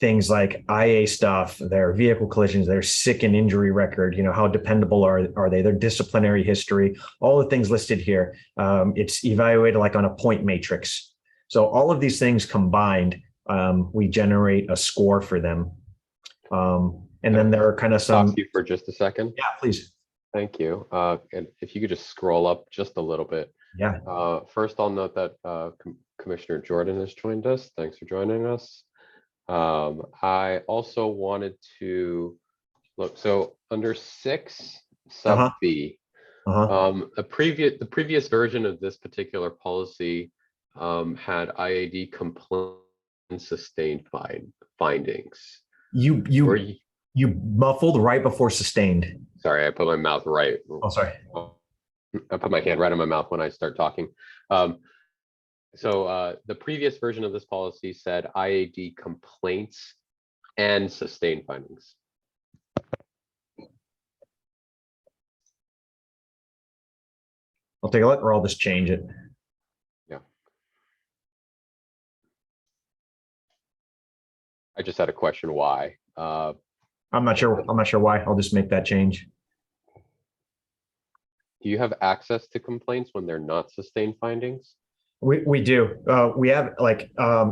S3: things like IA stuff, their vehicle collisions, their sick and injury record, how dependable are they, their disciplinary history, all the things listed here. It's evaluated like on a point matrix. So all of these things combined, we generate a score for them. And then there are kind of some.
S1: Stop you for just a second.
S3: Yeah, please.
S1: Thank you. And if you could just scroll up just a little bit.
S3: Yeah.
S1: First, I'll note that Commissioner Jordan has joined us. Thanks for joining us. I also wanted to look, so under 6 sub B, the previous version of this particular policy had IAD complaint sustained findings.
S3: You muffled right before sustained.
S1: Sorry, I put my mouth right.
S3: Oh, sorry.
S1: I put my hand right on my mouth when I start talking. So the previous version of this policy said IAD complaints and sustained findings.
S3: I'll take a look, or I'll just change it.
S1: Yeah. I just had a question why.
S3: I'm not sure why. I'll just make that change.
S1: Do you have access to complaints when they're not sustained findings?
S3: We do. We have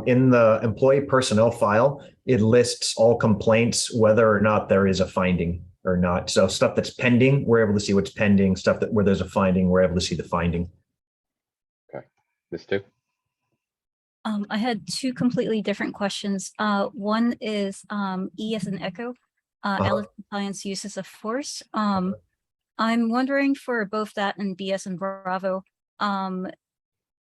S3: in the employee personnel file, it lists all complaints, whether or not there is a finding or not. So stuff that's pending, we're able to see what's pending. Stuff where there's a finding, we're able to see the finding.
S1: Okay, Ms. Tu?
S4: I had 2 completely different questions. One is E as in echo, alleged compliance uses of force. I'm wondering for both that and B as in Bravo,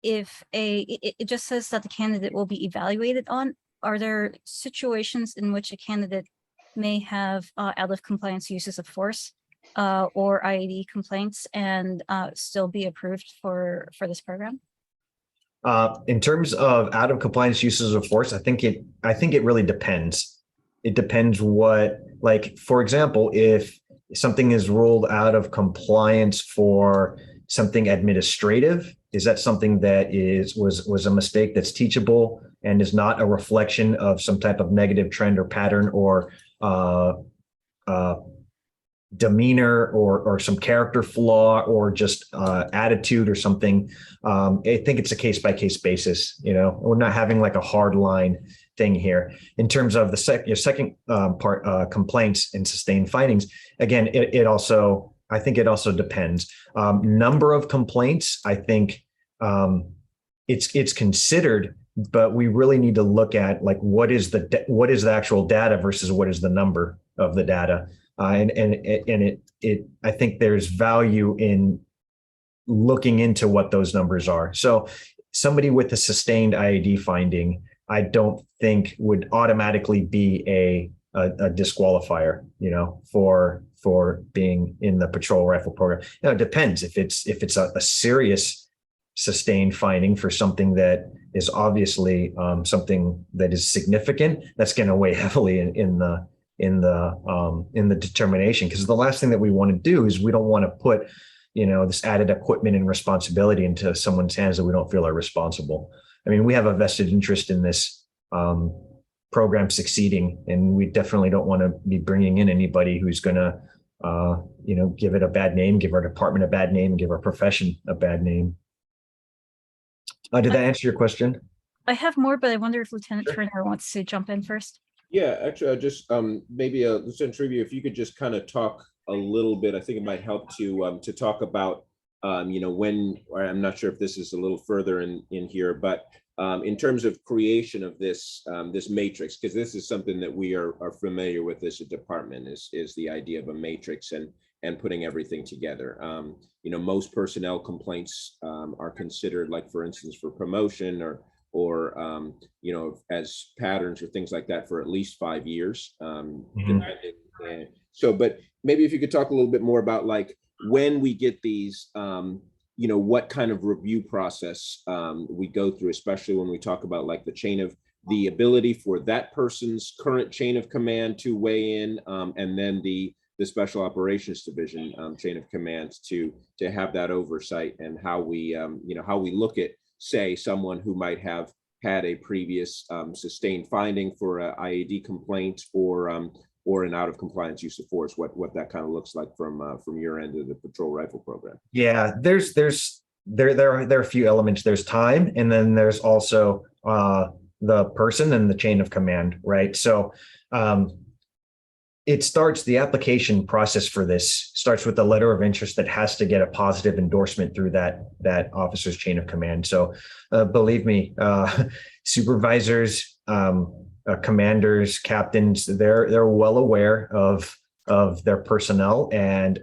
S4: if it just says that the candidate will be evaluated on, are there situations in which a candidate may have out of compliance uses of force or IAD complaints and still be approved for this program?
S3: In terms of out of compliance uses of force, I think it really depends. It depends what, like, for example, if something is ruled out of compliance for something administrative, is that something that was a mistake that's teachable and is not a reflection of some type of negative trend or pattern or demeanor or some character flaw or just attitude or something. I think it's a case by case basis. We're not having like a hard line thing here. In terms of your second part, complaints and sustained findings. Again, I think it also depends. Number of complaints, I think it's considered, but we really need to look at like what is the actual data versus what is the number of the data. I think there's value in looking into what those numbers are. So somebody with a sustained IAD finding, I don't think would automatically be a disqualifier, for being in the patrol rifle program. It depends if it's a serious sustained finding for something that is obviously something that is significant. That's going to weigh heavily in the determination, because the last thing that we want to do is we don't want to put this added equipment and responsibility into someone's hands that we don't feel are responsible. I mean, we have a vested interest in this program succeeding, and we definitely don't want to be bringing in anybody who's going to give it a bad name, give our department a bad name, give our profession a bad name. Did that answer your question?
S4: I have more, but I wonder if Lieutenant
S3: Sure.
S4: Turner wants to jump in first.
S5: Yeah, actually, I just maybe Lieutenant Trivia, if you could just kind of talk a little bit, I think it might help to talk about when, or I'm not sure if this is a little further in here, but in terms of creation of this this matrix, because this is something that we are familiar with as a department, is the idea of a matrix and putting everything together. Most personnel complaints are considered, like for instance, for promotion or as patterns or things like that for at least 5 years. But maybe if you could talk a little bit more about like when we get these, what kind of review process we go through, especially when we talk about like the ability for that person's current chain of command to weigh in, and then the Special Operations Division chain of command to have that oversight, and how we look at, say, someone who might have had a previous sustained finding for a IAD complaint or an out of compliance use of force, what that kind of looks like from your end of the patrol rifle program.
S3: Yeah, there are a few elements. There's time, and then there's also the person and the chain of command, right? So the application process for this starts with a letter of interest that has to get a positive endorsement through that officer's chain of command. So believe me, supervisors, commanders, captains, they're well aware of their personnel and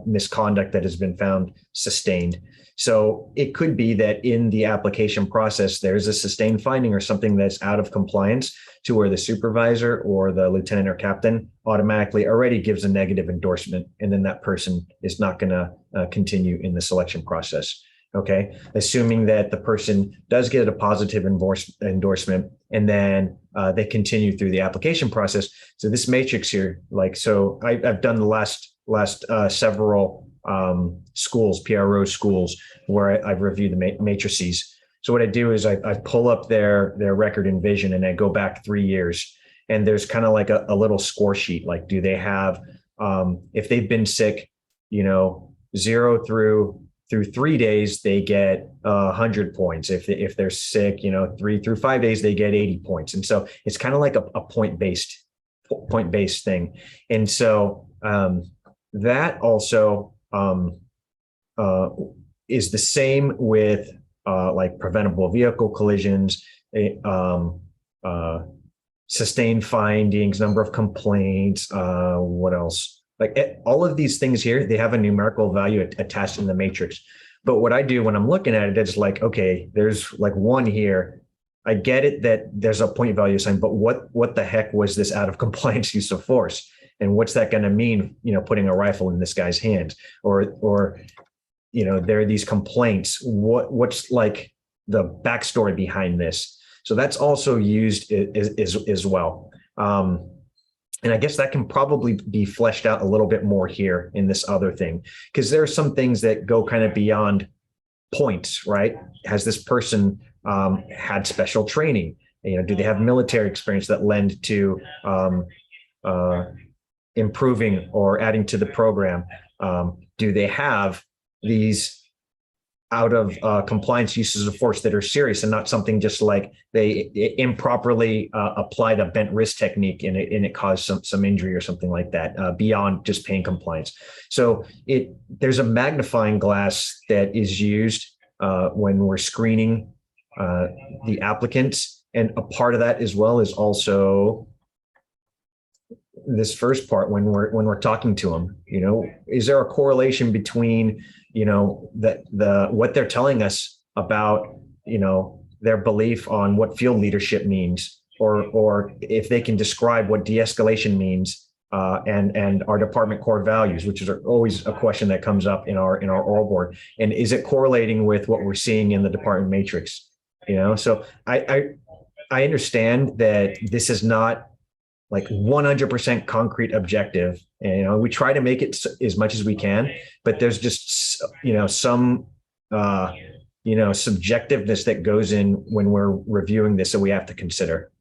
S3: misconduct that has been found sustained. So it could be that in the application process, there's a sustained finding or something that's out of compliance, to where the supervisor or the lieutenant or captain automatically already gives a negative endorsement, and then that person is not going to continue in the selection process. Okay, assuming that the person does get a positive endorsement, and then they continue through the application process. So this matrix here, I've done the last several schools, PRO schools, where I've reviewed the matrices. So what I do is I pull up their record in Vision, and I go back 3 years, and there's kind of like a little score sheet. Like, do they have, if they've been sick, 0 through 3 days, they get 100 points. If they're sick, 3 through 5 days, they get 80 points. And so it's kind of like a point-based thing. And so that also is the same with like preventable vehicle collisions, sustained findings, number of complaints, what else? Like all of these things here, they have a numerical value attached in the matrix. But what I do when I'm looking at it, it's like, okay, there's like 1 here. I get it that there's a point value assigned, but what the heck was this out of compliance use of force? And what's that going to mean, putting a rifle in this guy's hands? Or there are these complaints. What's like the backstory behind this? So that's also used as well. And I guess that can probably be fleshed out a little bit more here in this other thing, because there are some things that go kind of beyond points, right? Has this person had special training? Do they have military experience that lend to improving or adding to the program? Do they have these out of compliance uses of force that are serious and not something just like they improperly applied a bent wrist technique and it caused some injury or something like that beyond just pain compliance? So there's a magnifying glass that is used when we're screening the applicants, and a part of that as well is also this first part when we're talking to them. Is there a correlation between the what they're telling us about their belief on what field leadership means, or if they can describe what de-escalation means, and our department core values, which is always a question that comes up in our oral board, and is it correlating with what we're seeing in the department matrix? So I understand that this is not like 100% concrete objective, and we try to make it as much as we can, but there's just some subjectiveness that goes in when we're reviewing this that we have to consider.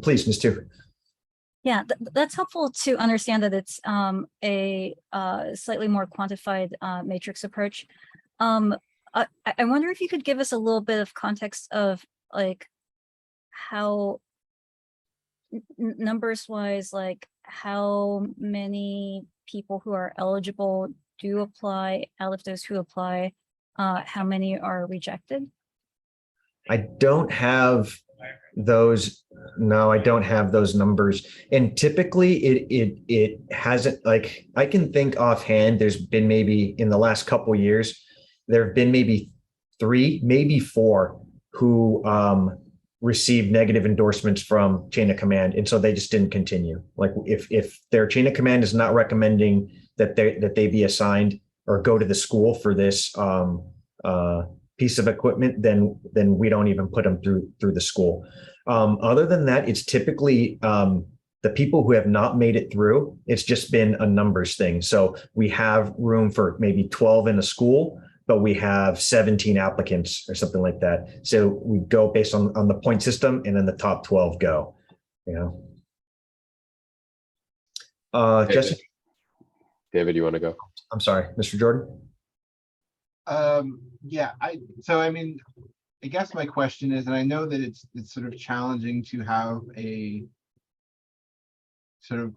S3: Please, Ms. Tu.
S4: Yeah, that's helpful to understand that it's a slightly more quantified matrix approach. I wonder if you could give us a little bit of context of like how numbers wise, like how many people who are eligible do apply, out of those who apply, how many are rejected?
S3: I don't have those. No, I don't have those numbers. And typically it hasn't, like, I can think offhand, there's been maybe in the last couple of years, there have been maybe 3, maybe 4 who received negative endorsements from chain of command, and so they just didn't continue. Like if their chain of command is not recommending that they be assigned or go to the school for this piece of equipment, then we don't even put them through the school. Other than that, it's typically the people who have not made it through. It's just been a numbers thing. So we have room for maybe 12 in a school, but we have 17 applicants or something like that. So we go based on the point system, and then the top 12 go. Jesse?
S1: David, you want to go?
S3: I'm sorry, Mr. Jordan?
S7: Yeah, I mean, I guess my question is, and I know that it's sort of challenging to have a sort of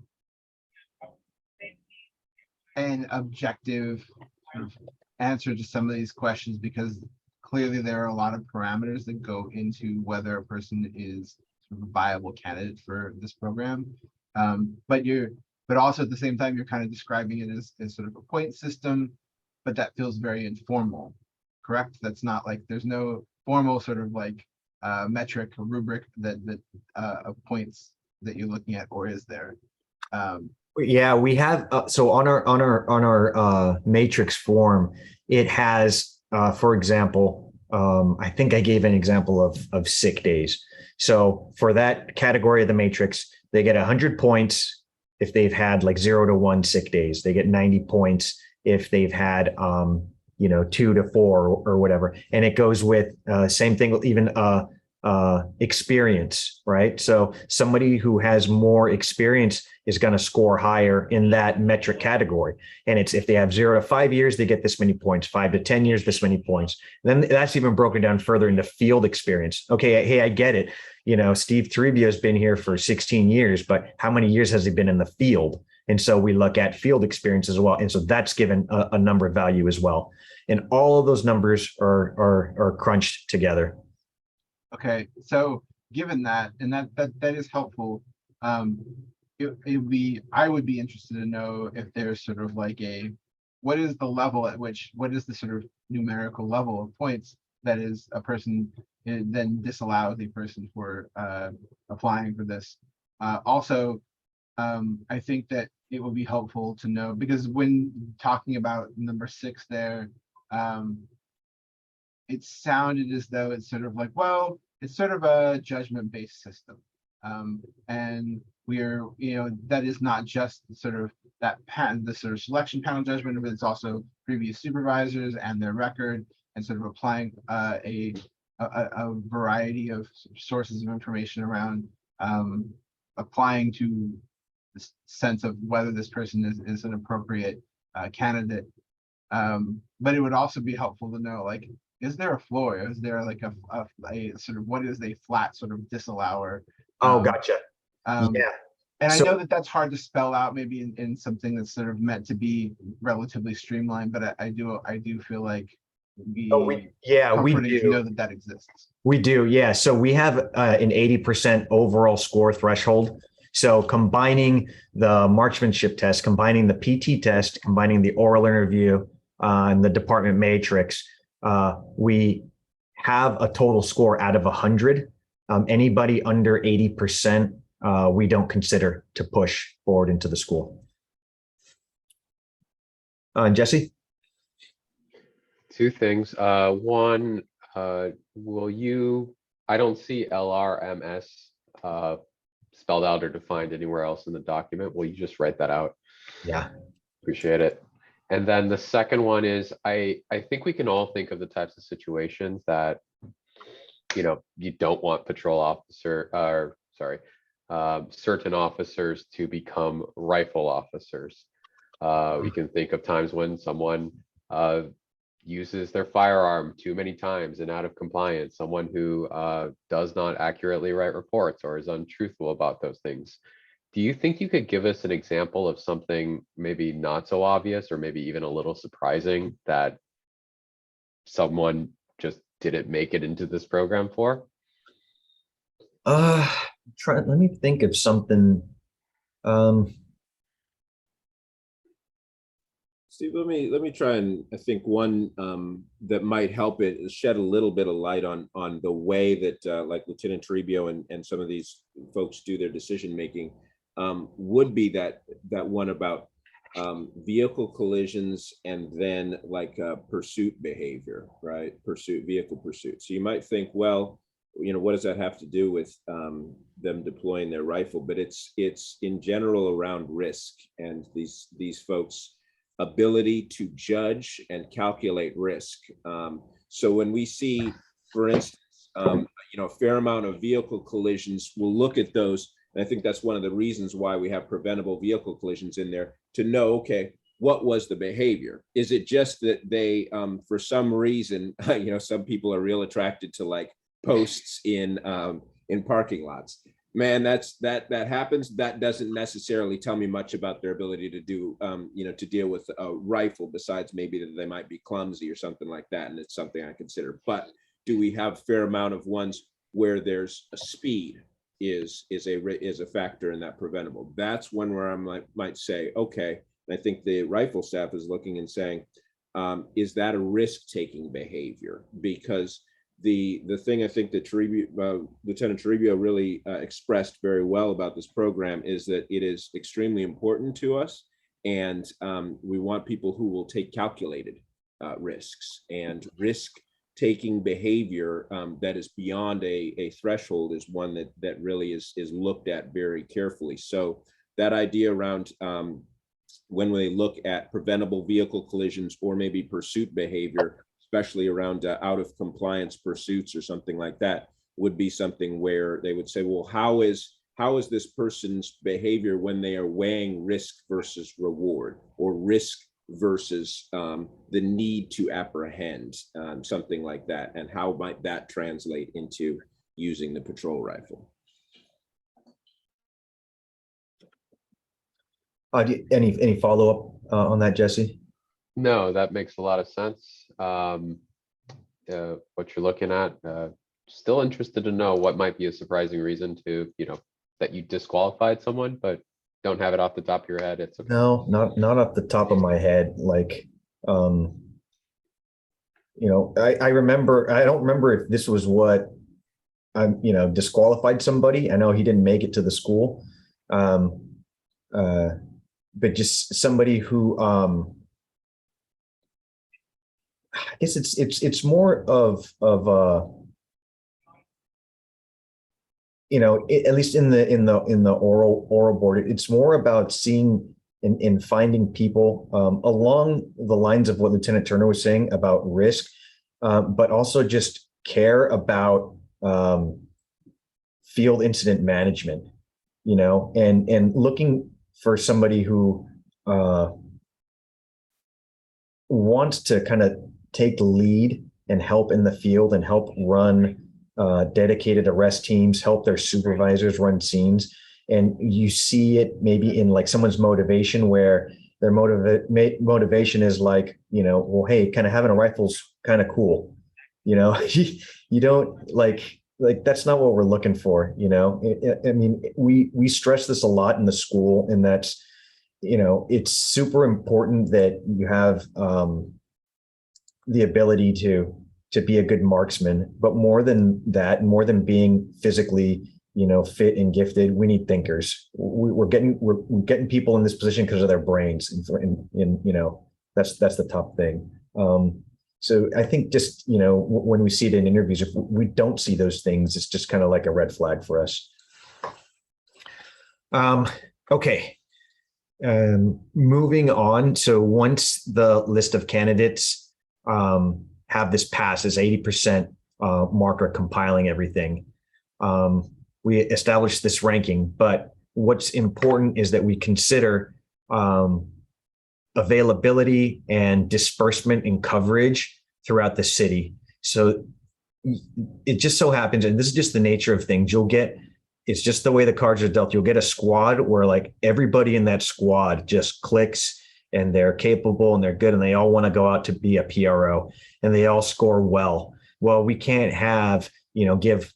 S7: an objective sort of answer to some of these questions, because clearly there are a lot of parameters that go into whether a person is sort of a viable candidate for this program. But also at the same time, you're kind of describing it as sort of a point system, but that feels very informal, correct? That's not like, there's no formal sort of like metric or rubric that of points that you're looking at, or is there?
S3: Yeah, we have. So on our matrix form, it has, for example, I think I gave an example of sick days. So for that category of the matrix, they get 100 points if they've had like 0 to 1 sick days. They get 90 points if they've had 2 to 4 or whatever. And it goes with same thing, even experience, right? So somebody who has more experience is going to score higher in that metric category. And it's, if they have 0 to 5 years, they get this many points, 5 to 10 years, this many points. And then that's even broken down further into field experience. Okay, hey, I get it. Steve Toribio has been here for 16 years, but how many years has he been in the field? And so we look at field experience as well. And so that's given a number of value as well. And all of those numbers are crunched together.
S7: Okay, so given that, and that is helpful, I would be interested to know if there's sort of like what is the level at which, what is the sort of numerical level of points that is a person then disallows a person for applying for this. Also, I think that it would be helpful to know, because when talking about number 6 there, it sounded as though it's sort of like, well, it's sort of a judgment-based system. And we're, that is not just sort of the sort of selection panel judgment, but it's also previous supervisors and their record, and sort of applying a variety of sources of information around applying to the sense of whether this person is an appropriate candidate. But it would also be helpful to know, like, is there a floor? Is there like a sort of, what is a flat sort of disallower?
S3: Oh, gotcha.
S7: Yeah. And
S3: So-
S7: I know that that's hard to spell out maybe in something that's sort of meant to be relatively streamlined, but I do feel like we
S3: we
S7: comforting to
S3: do.
S7: know that that exists.
S3: We do, yeah. So we have an 80% overall score threshold. So combining the marksmanship test, combining the PT test, combining the oral interview, and the department matrix, we have a total score out of 100. Anybody under 80%, we don't consider to push forward into the school. Jesse?
S1: Two things. One, will you, I don't see LRMS spelled out or defined anywhere else in the document. Will you just write that out?
S3: Yeah.
S1: Appreciate it. And then the second one is, I think we can all think of the types of situations that, you know, you don't want patrol officer, or sorry, certain officers to become rifle officers. We can think of times when someone uses their firearm too many times and out of compliance, someone who does not accurately write reports or is untruthful about those things. Do you think you could give us an example of something maybe not so obvious or maybe even a little surprising that someone just didn't make it into this program for?
S3: Let me think of something.
S5: Steve, let me try and I think one that might help it is shed a little bit of light on the way that like Lieutenant Toribio and some of these folks do their decision making. Would be that one about vehicle collisions and then like pursuit behavior, right? Vehicle pursuit. So you might think, well, you know, what does that have to do with them deploying their rifle? But it's in general around risk and these folks' ability to judge and calculate risk. So when we see, for instance, you know, a fair amount of vehicle collisions, we'll look at those. And I think that's one of the reasons why we have preventable vehicle collisions in there, to know, okay, what was the behavior? Is it just that they, for some reason, you know, some people are real attracted to like posts in parking lots. Man, that happens. That doesn't necessarily tell me much about their ability to do, you know, to deal with a rifle, besides maybe that they might be clumsy or something like that. And it's something I consider. But do we have a fair amount of ones where there's a speed is a factor in that preventable? That's one where I might say, okay, and I think the rifle staff is looking and saying, is that a risk-taking behavior? Because the thing I think that Lieutenant Toribio really expressed very well about this program is that it is extremely important to us, and we want people who will take calculated risks, and risk-taking behavior that is beyond a threshold is one that really is looked at very carefully. So that idea around when we look at preventable vehicle collisions or maybe pursuit behavior, especially around out of compliance pursuits or something like that, would be something where they would say, well, how is this person's behavior when they are weighing risk versus reward, or risk versus the need to apprehend, something like that, and how might that translate into using the patrol rifle?
S3: Any follow-up on that, Jesse?
S1: No, that makes a lot of sense. What you're looking at, still interested to know what might be a surprising reason to, you know, that you disqualified someone, but don't have it off the top of your head. It's okay.
S3: No, not off the top of my head. Like, you know, I remember, I don't remember if this was what you know, disqualified somebody. I know he didn't make it to the school. But just somebody who, I guess it's more of you know, at least in the oral board, it's more about seeing in finding people along the lines of what Lieutenant Turner was saying about risk, but also just care about field incident management. and looking for somebody who wants to kind of take the lead and help in the field and help run dedicated arrest teams, help their supervisors run scenes. And you see it maybe in like someone's motivation where their motivation is like, well, hey, kind of having a rifle's kind of cool. You don't like that's not what we're looking for. I mean, we stress this a lot in the school, and that's, it's super important that you have the ability to be a good marksman. But more than that, more than being physically, fit and gifted, we need thinkers. We're getting people in this position because of their brains, and that's the top thing. So I think just, when we see it in interviews, if we don't see those things, it's just kind of like a red flag for us. Okay. Moving on. So once the list of candidates have this pass as 80% marker compiling everything, we establish this ranking. But what's important is that we consider availability and disbursement and coverage throughout the city. So it just so happens, and this is just the nature of things, it's just the way the cards are dealt. You'll get a squad where like everybody in that squad just clicks and they're capable and they're good and they all want to go out to be a PRO and they all score well. Well, we can't have, give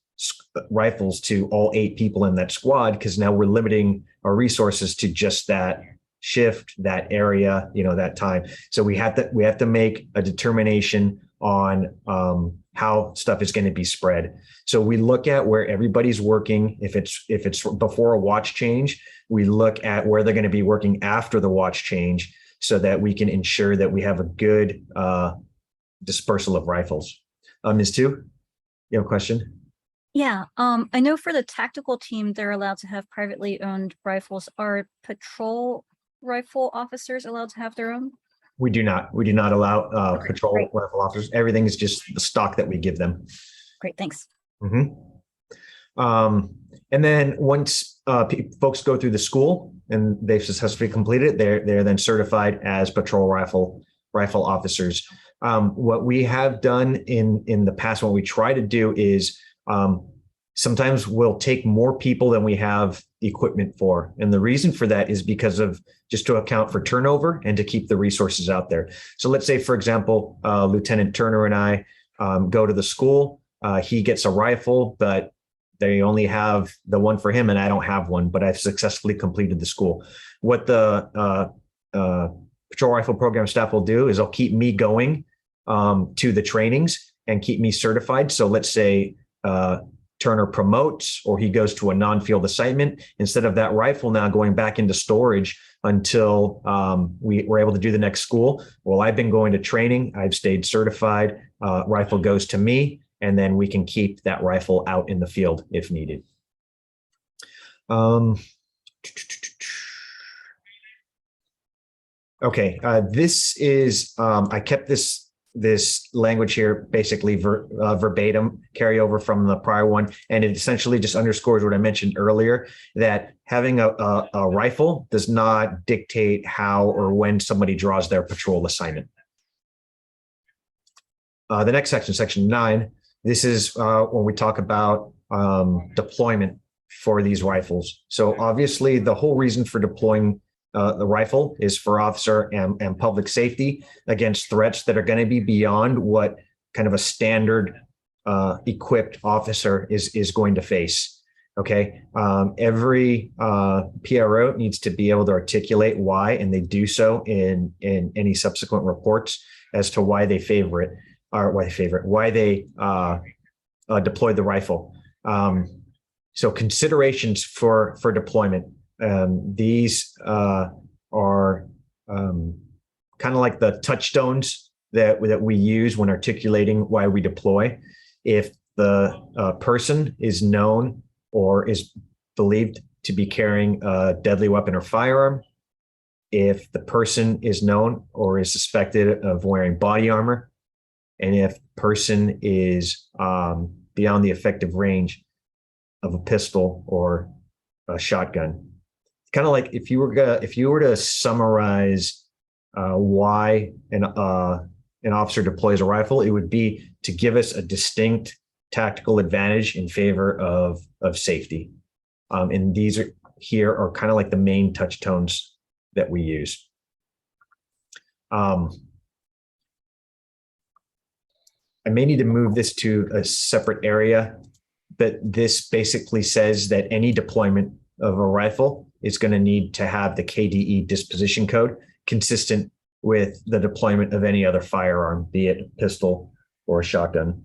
S3: rifles to all 8 people in that squad, because now we're limiting our resources to just that shift, that area, that time. So we have to make a determination on how stuff is going to be spread. So we look at where everybody's working. If it's before a watch change, we look at where they're going to be working after the watch change, so that we can ensure that we have a good dispersal of rifles. Ms. Tu, you have a question?
S4: Yeah, I know for the tactical team, they're allowed to have privately owned rifles. Are patrol rifle officers allowed to have their own?
S3: We do not allow
S4: Okay,
S3: patrol
S4: great.
S3: rifle officers. Everything is just the stock that we give them.
S4: Great, thanks.
S3: And then once folks go through the school and they've successfully completed it, they're then certified as patrol rifle officers. What we have done in the past, what we try to do is sometimes we'll take more people than we have equipment for. And the reason for that is because of just to account for turnover and to keep the resources out there. So let's say, for example, Lieutenant Turner and I go to the school. He gets a rifle, but they only have the one for him and I don't have one, but I've successfully completed the school. What the patrol rifle program staff will do is they'll keep me going to the trainings and keep me certified. So let's say Turner promotes or he goes to a non-field assignment, instead of that rifle now going back into storage until we were able to do the next school. Well, I've been going to training. I've stayed certified. Rifle goes to me, and then we can keep that rifle out in the field if needed. Okay, this is, I kept this language here basically verbatim, carry over from the prior one. And it essentially just underscores what I mentioned earlier, that having a rifle does not dictate how or when somebody draws their patrol assignment. The next section, section 9, this is when we talk about deployment for these rifles. So obviously the whole reason for deploying the rifle is for officer and public safety against threats that are going to be beyond what kind of a standard equipped officer is going to face. Okay. Every PRO needs to be able to articulate why, and they do so in any subsequent reports as to why they why they deploy the rifle. So considerations for deployment. These are kind of like the touchstones that we use when articulating why we deploy. If the person is known or is believed to be carrying a deadly weapon or firearm, if the person is known or is suspected of wearing body armor, and if the person is beyond the effective range of a pistol or a shotgun. Kind of like if you were to summarize why an officer deploys a rifle, it would be to give us a distinct tactical advantage in favor of safety. And these are kind of like the main touch tones that we use. I may need to move this to a separate area, but this basically says that any deployment of a rifle is going to need to have the KDE disposition code consistent with the deployment of any other firearm, be it a pistol or a shotgun.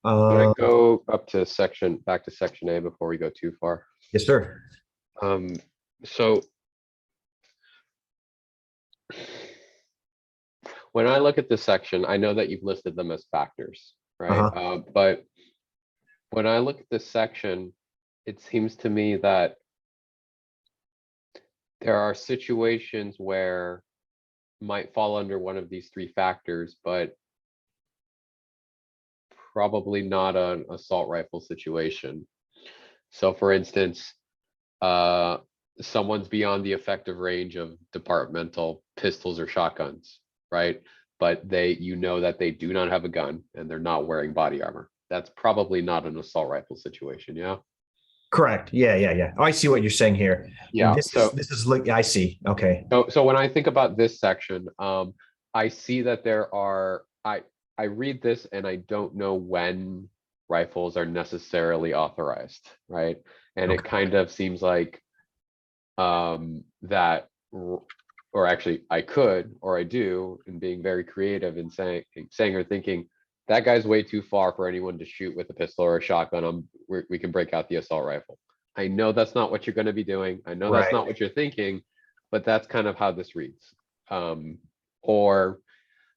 S1: Can I go up to back to section A before we go too far?
S3: Yes, sir.
S1: So when I look at this section, I know that you've listed them as factors, right? But when I look at this section, it seems to me that there are situations where might fall under one of these three factors, but probably not an assault rifle situation. So for instance, someone's beyond the effective range of departmental pistols or shotguns, right? But you know that they do not have a gun and they're not wearing body armor. That's probably not an assault rifle situation, yeah?
S3: Correct. Yeah. Oh, I see what you're saying here.
S1: Yeah.
S3: This is like, I see. Okay.
S1: So when I think about this section, I see that there are, I read this and I don't know when rifles are necessarily authorized, right? And it kind of seems like that, or actually I could, or I do, and being very creative and saying or thinking, that guy's way too far for anyone to shoot with a pistol or a shotgun. We can break out the assault rifle. I know that's not what you're going to be doing. I know that's not what you're thinking, but that's kind of how this reads. Or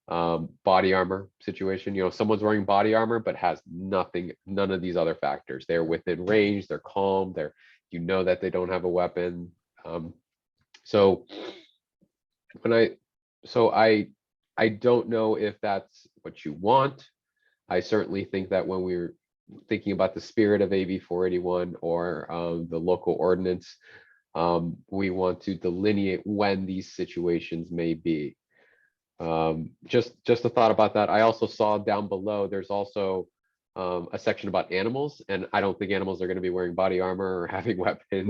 S1: body armor situation, you know, someone's wearing body armor but has none of these other factors. They're within range, they're calm, you know that they don't have a weapon. So I don't know if that's what you want. I certainly think that when we're thinking about the spirit of AB 481 or the local ordinance, we want to delineate when these situations may be. Just a thought about that. I also saw down below, there's also a section about animals, and I don't think animals are going to be wearing body armor or having weapons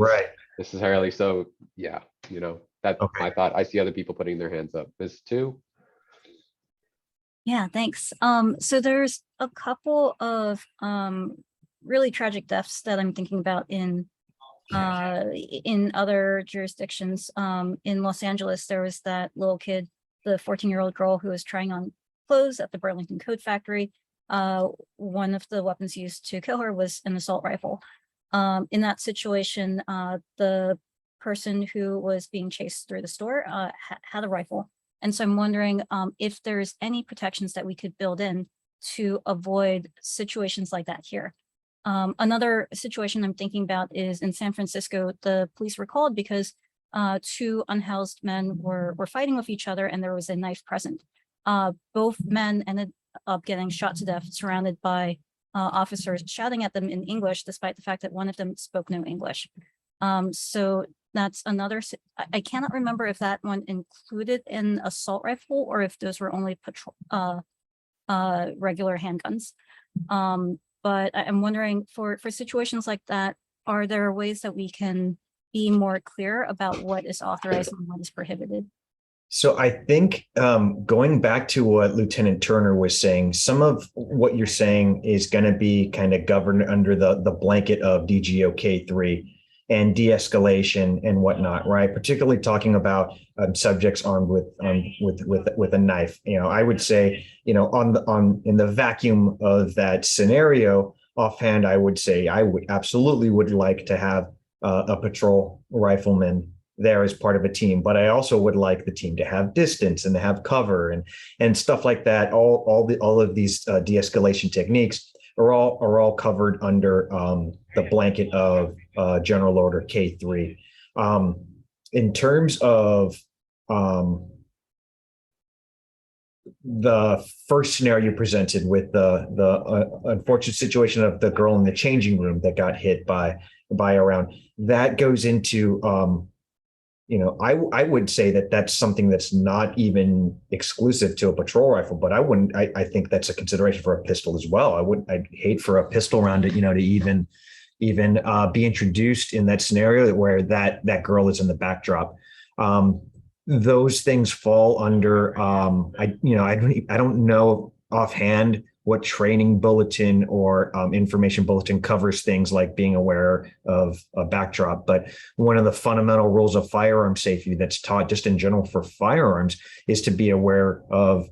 S1: necessarily. So yeah, you know, that's my thought. I see other people putting their hands up. This too.
S4: Yeah, thanks. So there's a couple of really tragic deaths that I'm thinking about in other jurisdictions. In Los Angeles, there was that little kid, the 14-year-old girl who was trying on clothes at the Burlington Coat Factory. One of the weapons used to kill her was an assault rifle. In that situation, the person who was being chased through the store had a rifle. And so I'm wondering if there's any protections that we could build in to avoid situations like that here. Another situation I'm thinking about is in San Francisco, the police were called because two unhoused men were fighting with each other and there was a knife present. Both men ended up getting shot to death, surrounded by officers shouting at them in English, despite the fact that one of them spoke no English. So that's another, I cannot remember if that one included an assault rifle or if those were only regular handguns. But I'm wondering for situations like that, are there ways that we can be more clear about what is authorized and what is prohibited?
S3: So I think going back to what Lieutenant Turner was saying, some of what you're saying is going to be kind of governed under the blanket of DGOK 3 and de-escalation and whatnot, right? Particularly talking about subjects armed with a knife. You know, I would say, you know, in the vacuum of that scenario, offhand, I would say I would absolutely like to have a patrol rifleman there as part of a team, but I also would like the team to have distance and to have cover and stuff like that. All of these de-escalation techniques are all covered under the blanket of General Order K3. In terms of the first scenario you presented with the unfortunate situation of the girl in the changing room that got hit by a round, that goes into I would say that that's something that's not even exclusive to a patrol rifle, but I think that's a consideration for a pistol as well. I'd hate for a pistol round to even be introduced in that scenario where that girl is in the backdrop. Those things fall under I don't know offhand what training bulletin or information bulletin covers things like being aware of a backdrop. But one of the fundamental rules of firearm safety that's taught just in general for firearms is to be aware of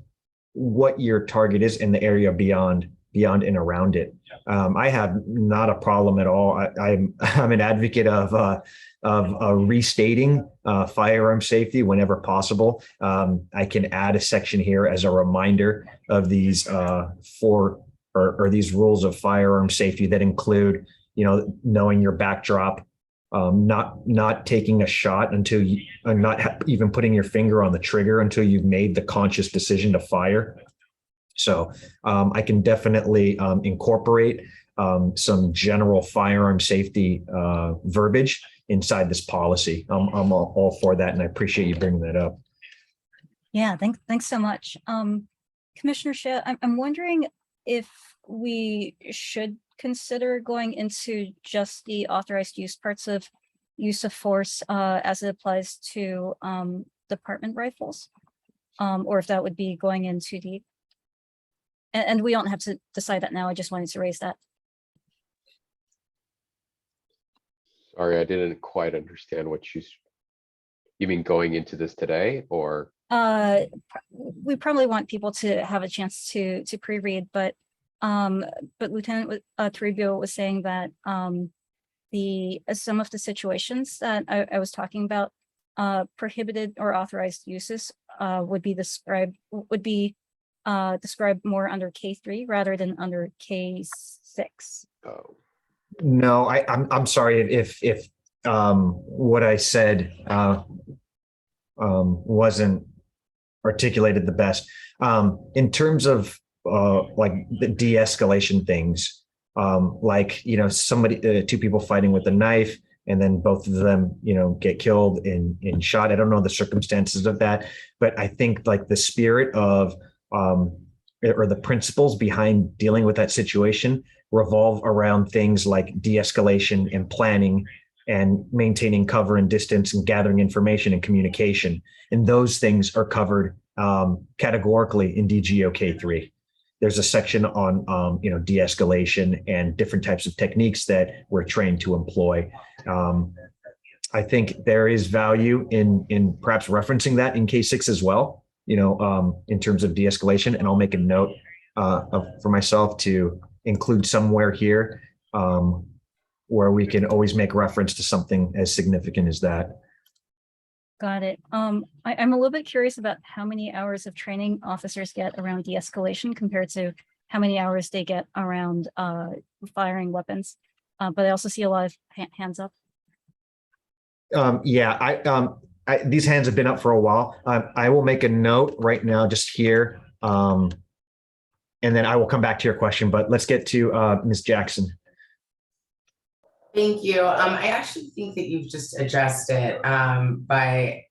S3: what your target is in the area beyond and around it. I have not a problem at all. I'm an advocate of restating firearm safety whenever possible. I can add a section here as a reminder of these these rules of firearm safety that include, knowing your backdrop, not taking a shot until you, not even putting your finger on the trigger until you've made the conscious decision to fire. So I can definitely incorporate some general firearm safety verbiage inside this policy. I'm all for that, and I appreciate you bringing that up.
S4: Yeah, thanks so much. Commissioner Shea, I'm wondering if we should consider going into just the authorized use parts of use of force as it applies to department rifles, or if that would be going into the, and we don't have to decide that now. I just wanted to raise that.
S1: Sorry, I didn't quite understand what you mean going into this today, or?
S4: We probably want people to have a chance to pre-read, but Lieutenant Toribio was saying that some of the situations that I was talking about, prohibited or authorized uses would be described more under K3 rather than under K6.
S1: Oh.
S3: No, I'm sorry if what I said wasn't articulated the best. In terms of like the de-escalation things, like, somebody, two people fighting with a knife, and then both of them, get killed in shot. I don't know the circumstances of that, but I think like the spirit of or the principles behind dealing with that situation revolve around things like de-escalation and planning and maintaining cover and distance and gathering information and communication. And those things are covered categorically in DGOK3. There's a section on de-escalation and different types of techniques that we're trained to employ. I think there is value in perhaps referencing that in K6 as well, in terms of de-escalation. And I'll make a note for myself to include somewhere here where we can always make reference to something as significant as that.
S4: Got it. I'm a little bit curious about how many hours of training officers get around de-escalation compared to how many hours they get around firing weapons. But I also see a lot of hands up.
S3: Yeah, these hands have been up for a while. I will make a note right now, just here, and then I will come back to your question. But let's get to Ms. Jackson.
S8: Thank you. I actually think that you've just addressed it by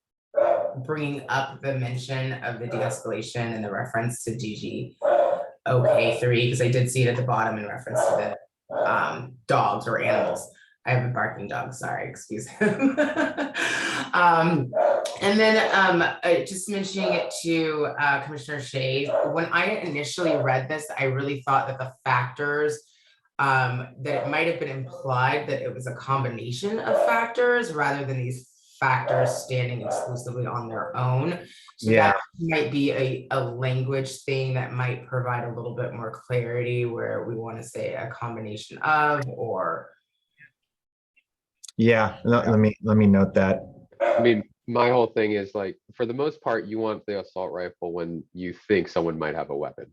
S8: bringing up the mention of the de-escalation and the reference to DGOK3, because I did see it at the bottom in reference to the dogs or animals. I have a barking dog, sorry, excuse him. And then just mentioning it to Commissioner Shea, when I initially read this, I really thought that the factors, that it might have been implied that it was a combination of factors rather than these factors standing exclusively on their own. So
S3: Yeah,
S8: that might be a language thing that might provide a little bit more clarity, where we want to say a combination of, or.
S3: yeah. Let me note that.
S1: I mean, my whole thing is like, for the most part, you want the assault rifle when you think someone might have a weapon,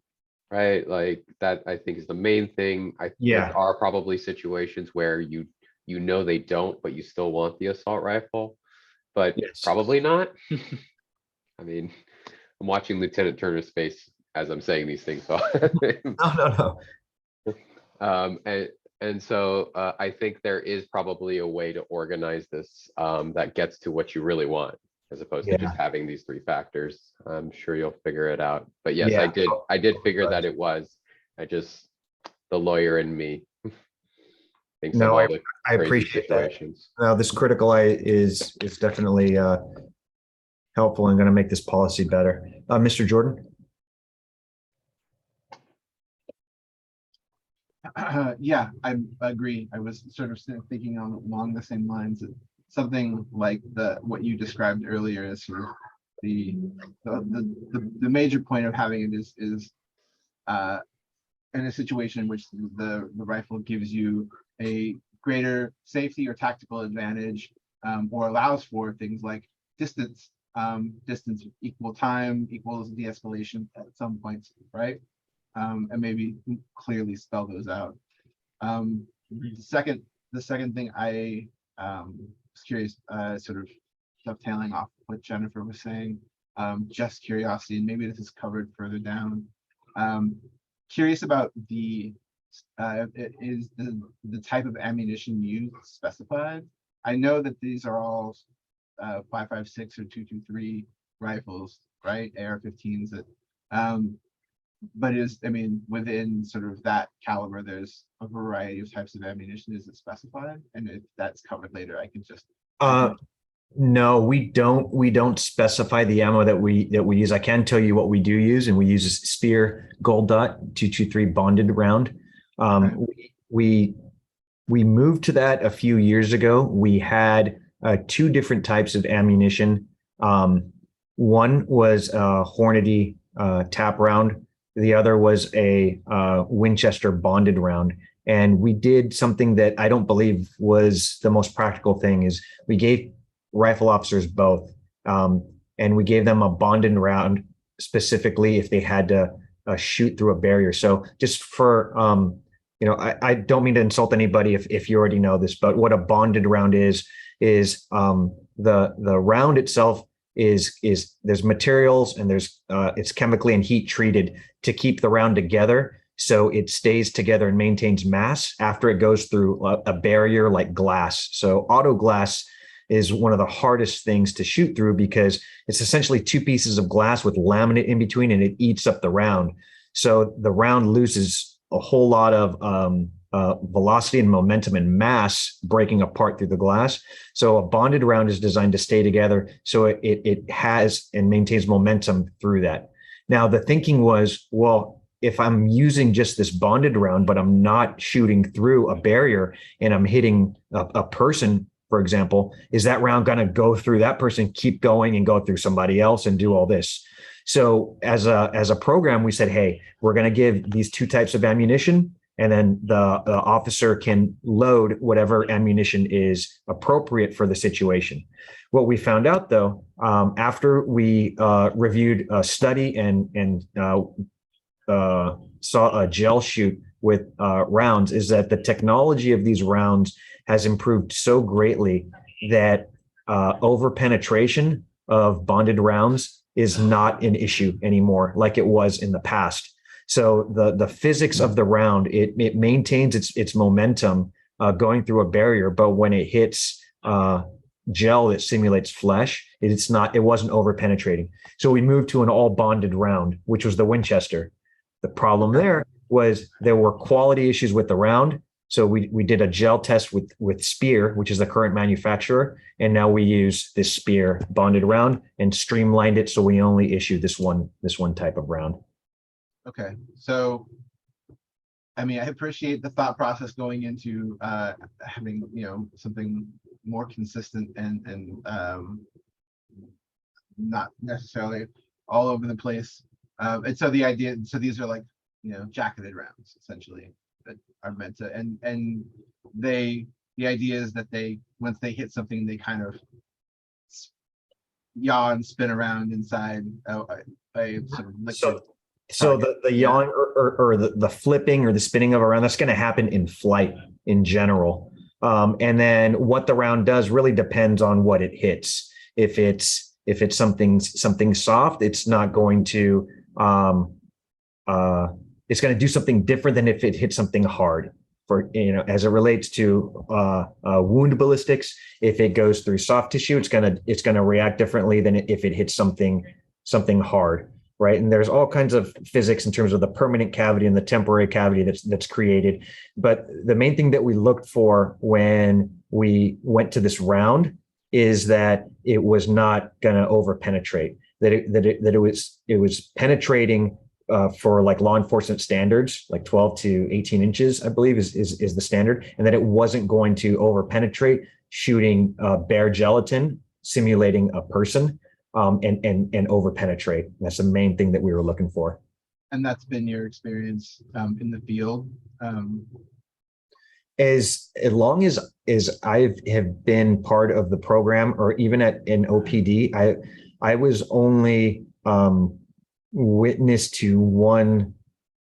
S1: right? Like that, I think, is the main thing.
S3: Yeah.
S1: There are probably situations where you know they don't, but you still want the assault rifle, but
S3: Yes.
S1: probably not. I mean, I'm watching Lieutenant Turner's face as I'm saying these things. So
S3: No.
S1: and so I think there is probably a way to organize this that gets to what you really want, as opposed to just having these three factors. I'm sure you'll figure it out. But yes,
S3: Yeah.
S1: I did figure that it was. The lawyer in me thinks of
S3: No,
S1: all the
S3: I
S1: crazy
S3: appreciate that.
S1: situations.
S3: Now, this critical eye is definitely helpful and going to make this policy better. Mr. Jordan?
S7: Yeah, I agree. I was sort of thinking along the same lines that something like what you described earlier is sort of the major point of having it is in a situation in which the rifle gives you a greater safety or tactical advantage, or allows for things like distance. Distance equal time equals de-escalation at some points, right? And maybe clearly spell those out. The second thing I was curious, sort of dovetailing off what Jennifer was saying, just curiosity, and maybe this is covered further down. Curious about is the type of ammunition used specified? I know that these are all 5.56 or 2.23 rifles, right? AR-15s that, but within sort of that caliber, there's a variety of types of ammunition. Is it specified? And if that's covered later, I can just.
S3: No, we don't specify the ammo that we use. I can tell you what we do use, and we use a Spear Gold Dot 223 bonded round. We moved to that a few years ago. We had two different types of ammunition. One was a Hornady tap round. The other was a Winchester bonded round. And we did something that I don't believe was the most practical thing, is we gave rifle officers both. And we gave them a bonded round specifically if they had to shoot through a barrier. So just for, I don't mean to insult anybody if you already know this, but what a bonded round is the round itself is there's materials and there's it's chemically and heat treated to keep the round together, so it stays together and maintains mass after it goes through a barrier like glass. So auto glass is one of the hardest things to shoot through because it's essentially two pieces of glass with laminate in between, and it eats up the round. So the round loses a whole lot of velocity and momentum and mass breaking apart through the glass. So a bonded round is designed to stay together, so it has and maintains momentum through that. Now, the thinking was, well, if I'm using just this bonded round, but I'm not shooting through a barrier and I'm hitting a person, for example, is that round going to go through that person, keep going and go through somebody else and do all this? So as a program, we said, hey, we're going to give these two types of ammunition, and then the officer can load whatever ammunition is appropriate for the situation. What we found out, though, after we reviewed a study and saw a gel shoot with rounds, is that the technology of these rounds has improved so greatly that over penetration of bonded rounds is not an issue anymore like it was in the past. So the physics of the round, it maintains its momentum going through a barrier, but when it hits gel that simulates flesh, it wasn't over penetrating. So we moved to an all bonded round, which was the Winchester. The problem there was there were quality issues with the round. So we did a gel test with Spear, which is the current manufacturer, and now we use this Spear bonded round and streamlined it, so we only issue this one type of round.
S7: Okay, so I appreciate the thought process going into having something more consistent and not necessarily all over the place. And so these are like jacketed rounds essentially that are meant to, and the idea is that once they hit something, they kind of yaw and spin around inside a sort of liquid.
S3: So the yawing or the flipping or the spinning of a round, that's going to happen in flight in general. And then what the round does really depends on what it hits. If it's If it's something soft, it's not going to it's going to do something different than if it hits something hard. For, as it relates to wound ballistics, if it goes through soft tissue, it's gonna react differently than if it hits something hard, right? And there's all kinds of physics in terms of the permanent cavity and the temporary cavity that's created. But the main thing that we looked for when we went to this round is that it was not gonna over penetrate. That it was penetrating. For like law enforcement standards, like 12 to 18 inches, I believe is the standard, and that it wasn't going to over penetrate, shooting bare gelatin, simulating a person, and over penetrate. That's the main thing that we were looking for.
S7: And that's been your experience in the field.
S3: As long as I have been part of the program, or even in OPD, I was only witness to one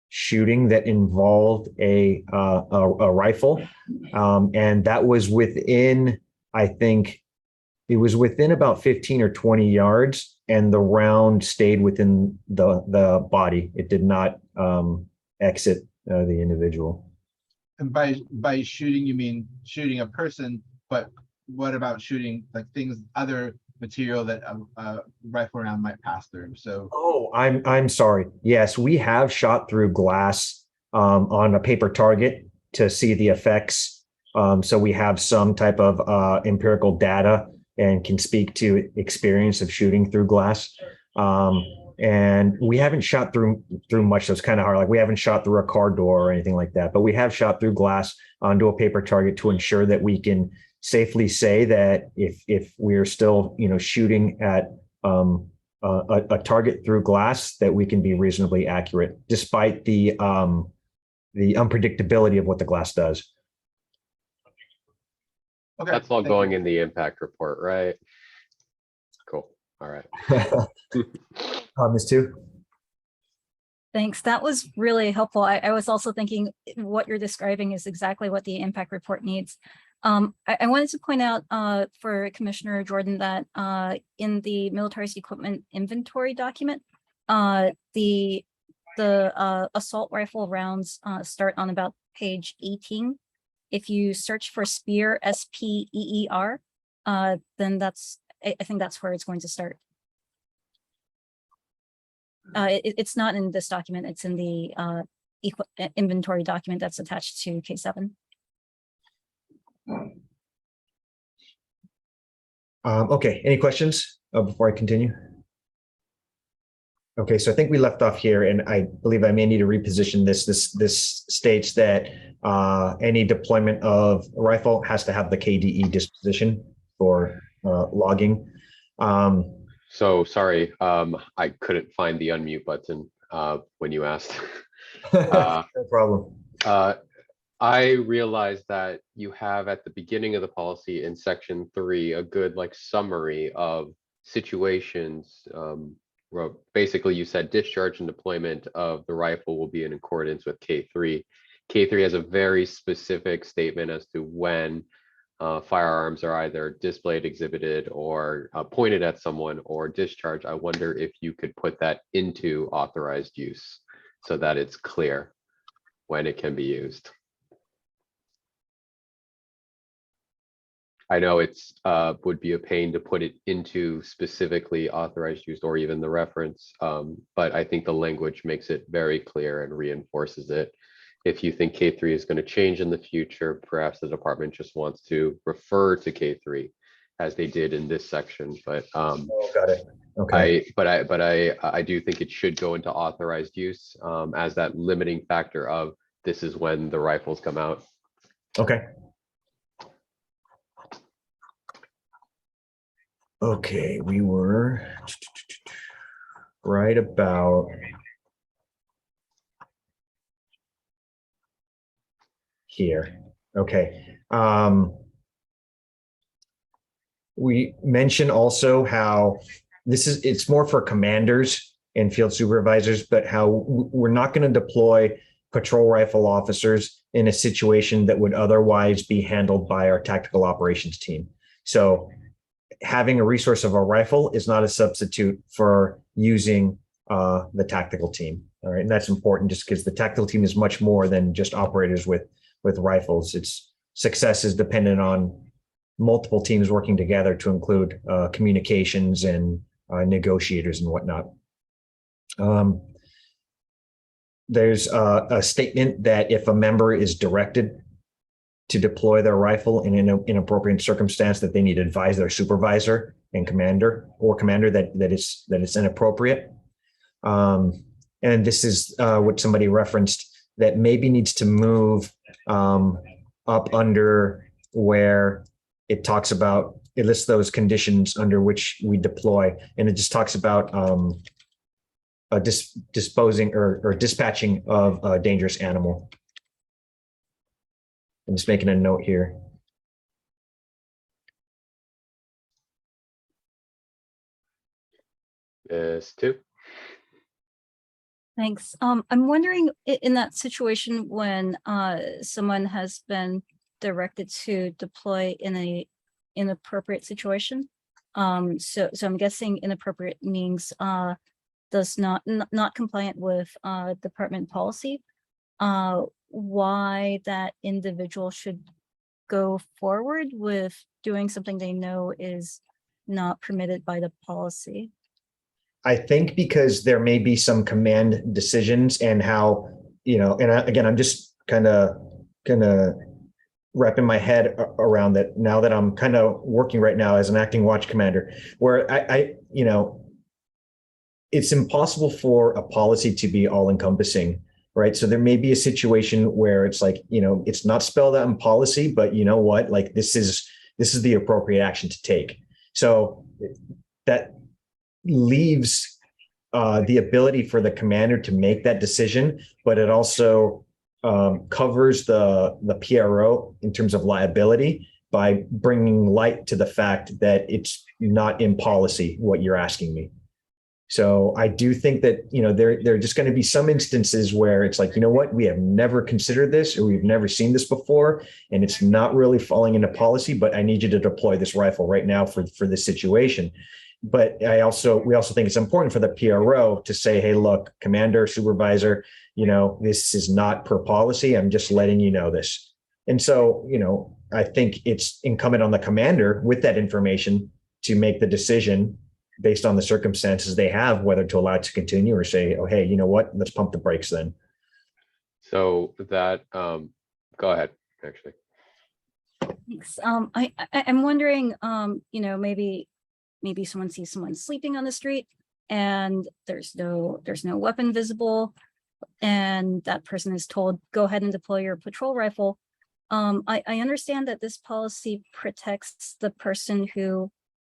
S3: shooting that involved a rifle, and that was within, I think it was within about 15 or 20 yards, and the round stayed within the body. It did not exit the individual.
S7: And by shooting, you mean shooting a person, but what about shooting like things, other material that a rifle round might pass through? So,
S3: oh, I'm sorry. Yes, we have shot through glass on a paper target to see the effects. So we have some type of empirical data and can speak to experience of shooting through glass. And we haven't shot through much, so it's kind of hard. Like, we haven't shot through a car door or anything like that, but we have shot through glass onto a paper target to ensure that we can safely say that if we're still shooting at a target through glass, that we can be reasonably accurate despite the unpredictability of what the glass does.
S7: okay,
S1: That's all
S7: thank
S1: going
S7: you.
S1: in the impact report, right? Cool. All right.
S3: Ms. Tu?
S4: Thanks. That was really helpful. I was also thinking what you're describing is exactly what the impact report needs. I wanted to point out for Commissioner Jordan that in the militarized equipment inventory document, the assault rifle rounds start on about page 18. If you search for Spear, SPEER, then I think that's where it's going to start. It's not in this document. It's in the inventory document that's attached to K7.
S3: Okay, any questions before I continue? Okay, so I think we left off here, and I believe I may need to reposition this. This states that any deployment of a rifle has to have the KDE disposition for logging.
S1: So sorry, I couldn't find the unmute button when you asked.
S3: No problem.
S1: I realized that you have at the beginning of the policy in section 3 a good summary of situations. Where basically you said discharge and deployment of the rifle will be in accordance with K3. K3 has a very specific statement as to when firearms are either displayed, exhibited, or pointed at someone or discharged. I wonder if you could put that into authorized use so that it's clear when it can be used. I know it's would be a pain to put it into specifically authorized use or even the reference, but I think the language makes it very clear and reinforces it. If you think K3 is going to change in the future, perhaps the department just wants to refer to K3 as they did in this section. But
S3: Got it. Okay.
S1: I do think it should go into authorized use as that limiting factor of this is when the rifles come out.
S3: Okay. Okay, we were right about here. Okay. We mentioned also how it's more for commanders and field supervisors, but how we're not going to deploy patrol rifle officers in a situation that would otherwise be handled by our tactical operations team. So having a resource of a rifle is not a substitute for using the tactical team. All right, and that's important just because the tactical team is much more than just operators with rifles. Its success is dependent on multiple teams working together to include communications and negotiators and whatnot. There's a statement that if a member is directed to deploy their rifle in an inappropriate circumstance, that they need to advise their supervisor and commander that it's inappropriate. And this is what somebody referenced, that maybe needs to move up under where it talks about, it lists those conditions under which we deploy, and it just talks about disposing or dispatching of a dangerous animal. I'm just making a note here.
S1: Yes, two.
S4: Thanks. I'm wondering in that situation when someone has been directed to deploy in a inappropriate situation. So I'm guessing inappropriate means does not compliant with department policy. Why that individual should go forward with doing something they know is not permitted by the policy.
S3: I think because there may be some command decisions and how, and again, I'm just kind of wrapping my head around that now that I'm kind of working right now as an acting watch commander, where I it's impossible for a policy to be all encompassing, right? So there may be a situation where it's like, it's not spelled out in policy, but you know what, like this is the appropriate action to take. So that leaves the ability for the commander to make that decision, but it also covers the PRO in terms of liability by bringing light to the fact that it's not in policy what you're asking me. So I do think that, there are just going to be some instances where it's like, you know what, we have never considered this, or we've never seen this before, and it's not really falling into policy, but I need you to deploy this rifle right now for this situation. But we also think it's important for the PRO to say, hey, look, commander, supervisor, this is not per policy. I'm just letting you know this. And so, I think it's incumbent on the commander with that information to make the decision based on the circumstances they have, whether to allow it to continue or say, oh, hey, you know what, let's pump the brakes then.
S1: So that, go ahead, actually.
S4: Thanks. I'm wondering, maybe someone sees someone sleeping on the street and there's no weapon visible, and that person is told, go ahead and deploy your patrol rifle. I understand that this policy protects the person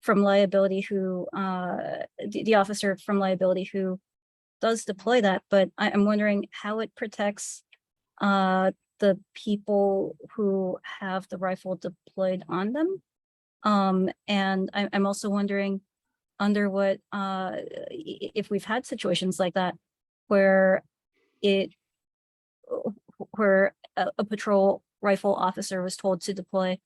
S4: from liability, the officer from liability who does deploy that, but I'm wondering how it protects the people who have the rifle deployed on them. And I'm also wondering under what, if we've had situations like that where a patrol rifle officer was told to deploy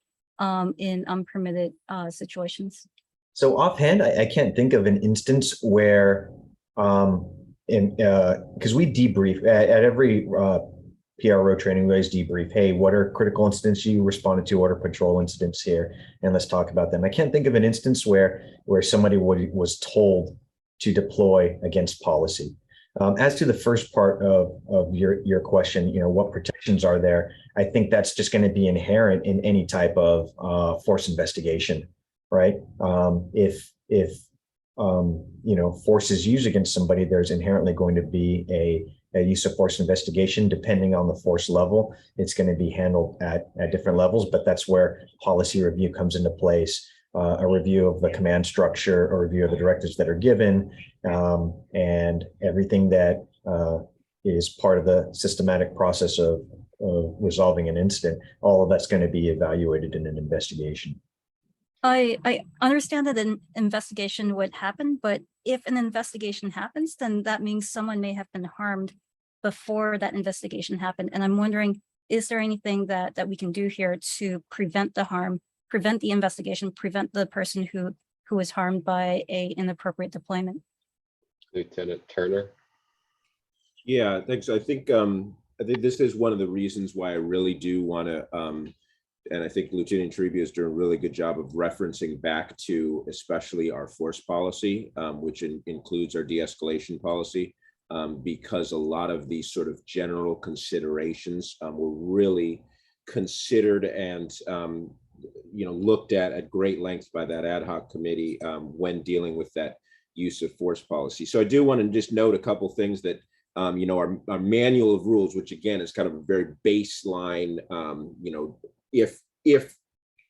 S4: in unpermitted situations.
S3: So offhand, I can't think of an instance where, because we debrief at every PRO training, we always debrief, hey, what are critical incidents you responded to? What are patrol incidents here? And let's talk about them. I can't think of an instance where somebody was told to deploy against policy. As to the first part of your question, what protections are there? I think that's just going to be inherent in any type of force investigation, right? If force is used against somebody, there's inherently going to be a use of force investigation. Depending on the force level, it's going to be handled at different levels, but that's where policy review comes into place. A review of the command structure, a review of the directives that are given, and everything that is part of the systematic process of resolving an incident. All of that's going to be evaluated in an investigation.
S4: I understand that an investigation would happen, but if an investigation happens, then that means someone may have been harmed before that investigation happened. And I'm wondering, is there anything that we can do here to prevent the harm, prevent the investigation, prevent the person who who was harmed by a inappropriate deployment.
S1: Lieutenant Turner.
S5: Yeah, thanks. I think this is one of the reasons why I really do want to, and I think Lieutenant Toribio is doing a really good job of referencing back to especially our force policy, which includes our de-escalation policy, because a lot of these sort of general considerations were really considered and looked at great length by that ad hoc committee when dealing with that use of force policy. So I do want to just note a couple things that our manual of rules, which again is kind of a very baseline, if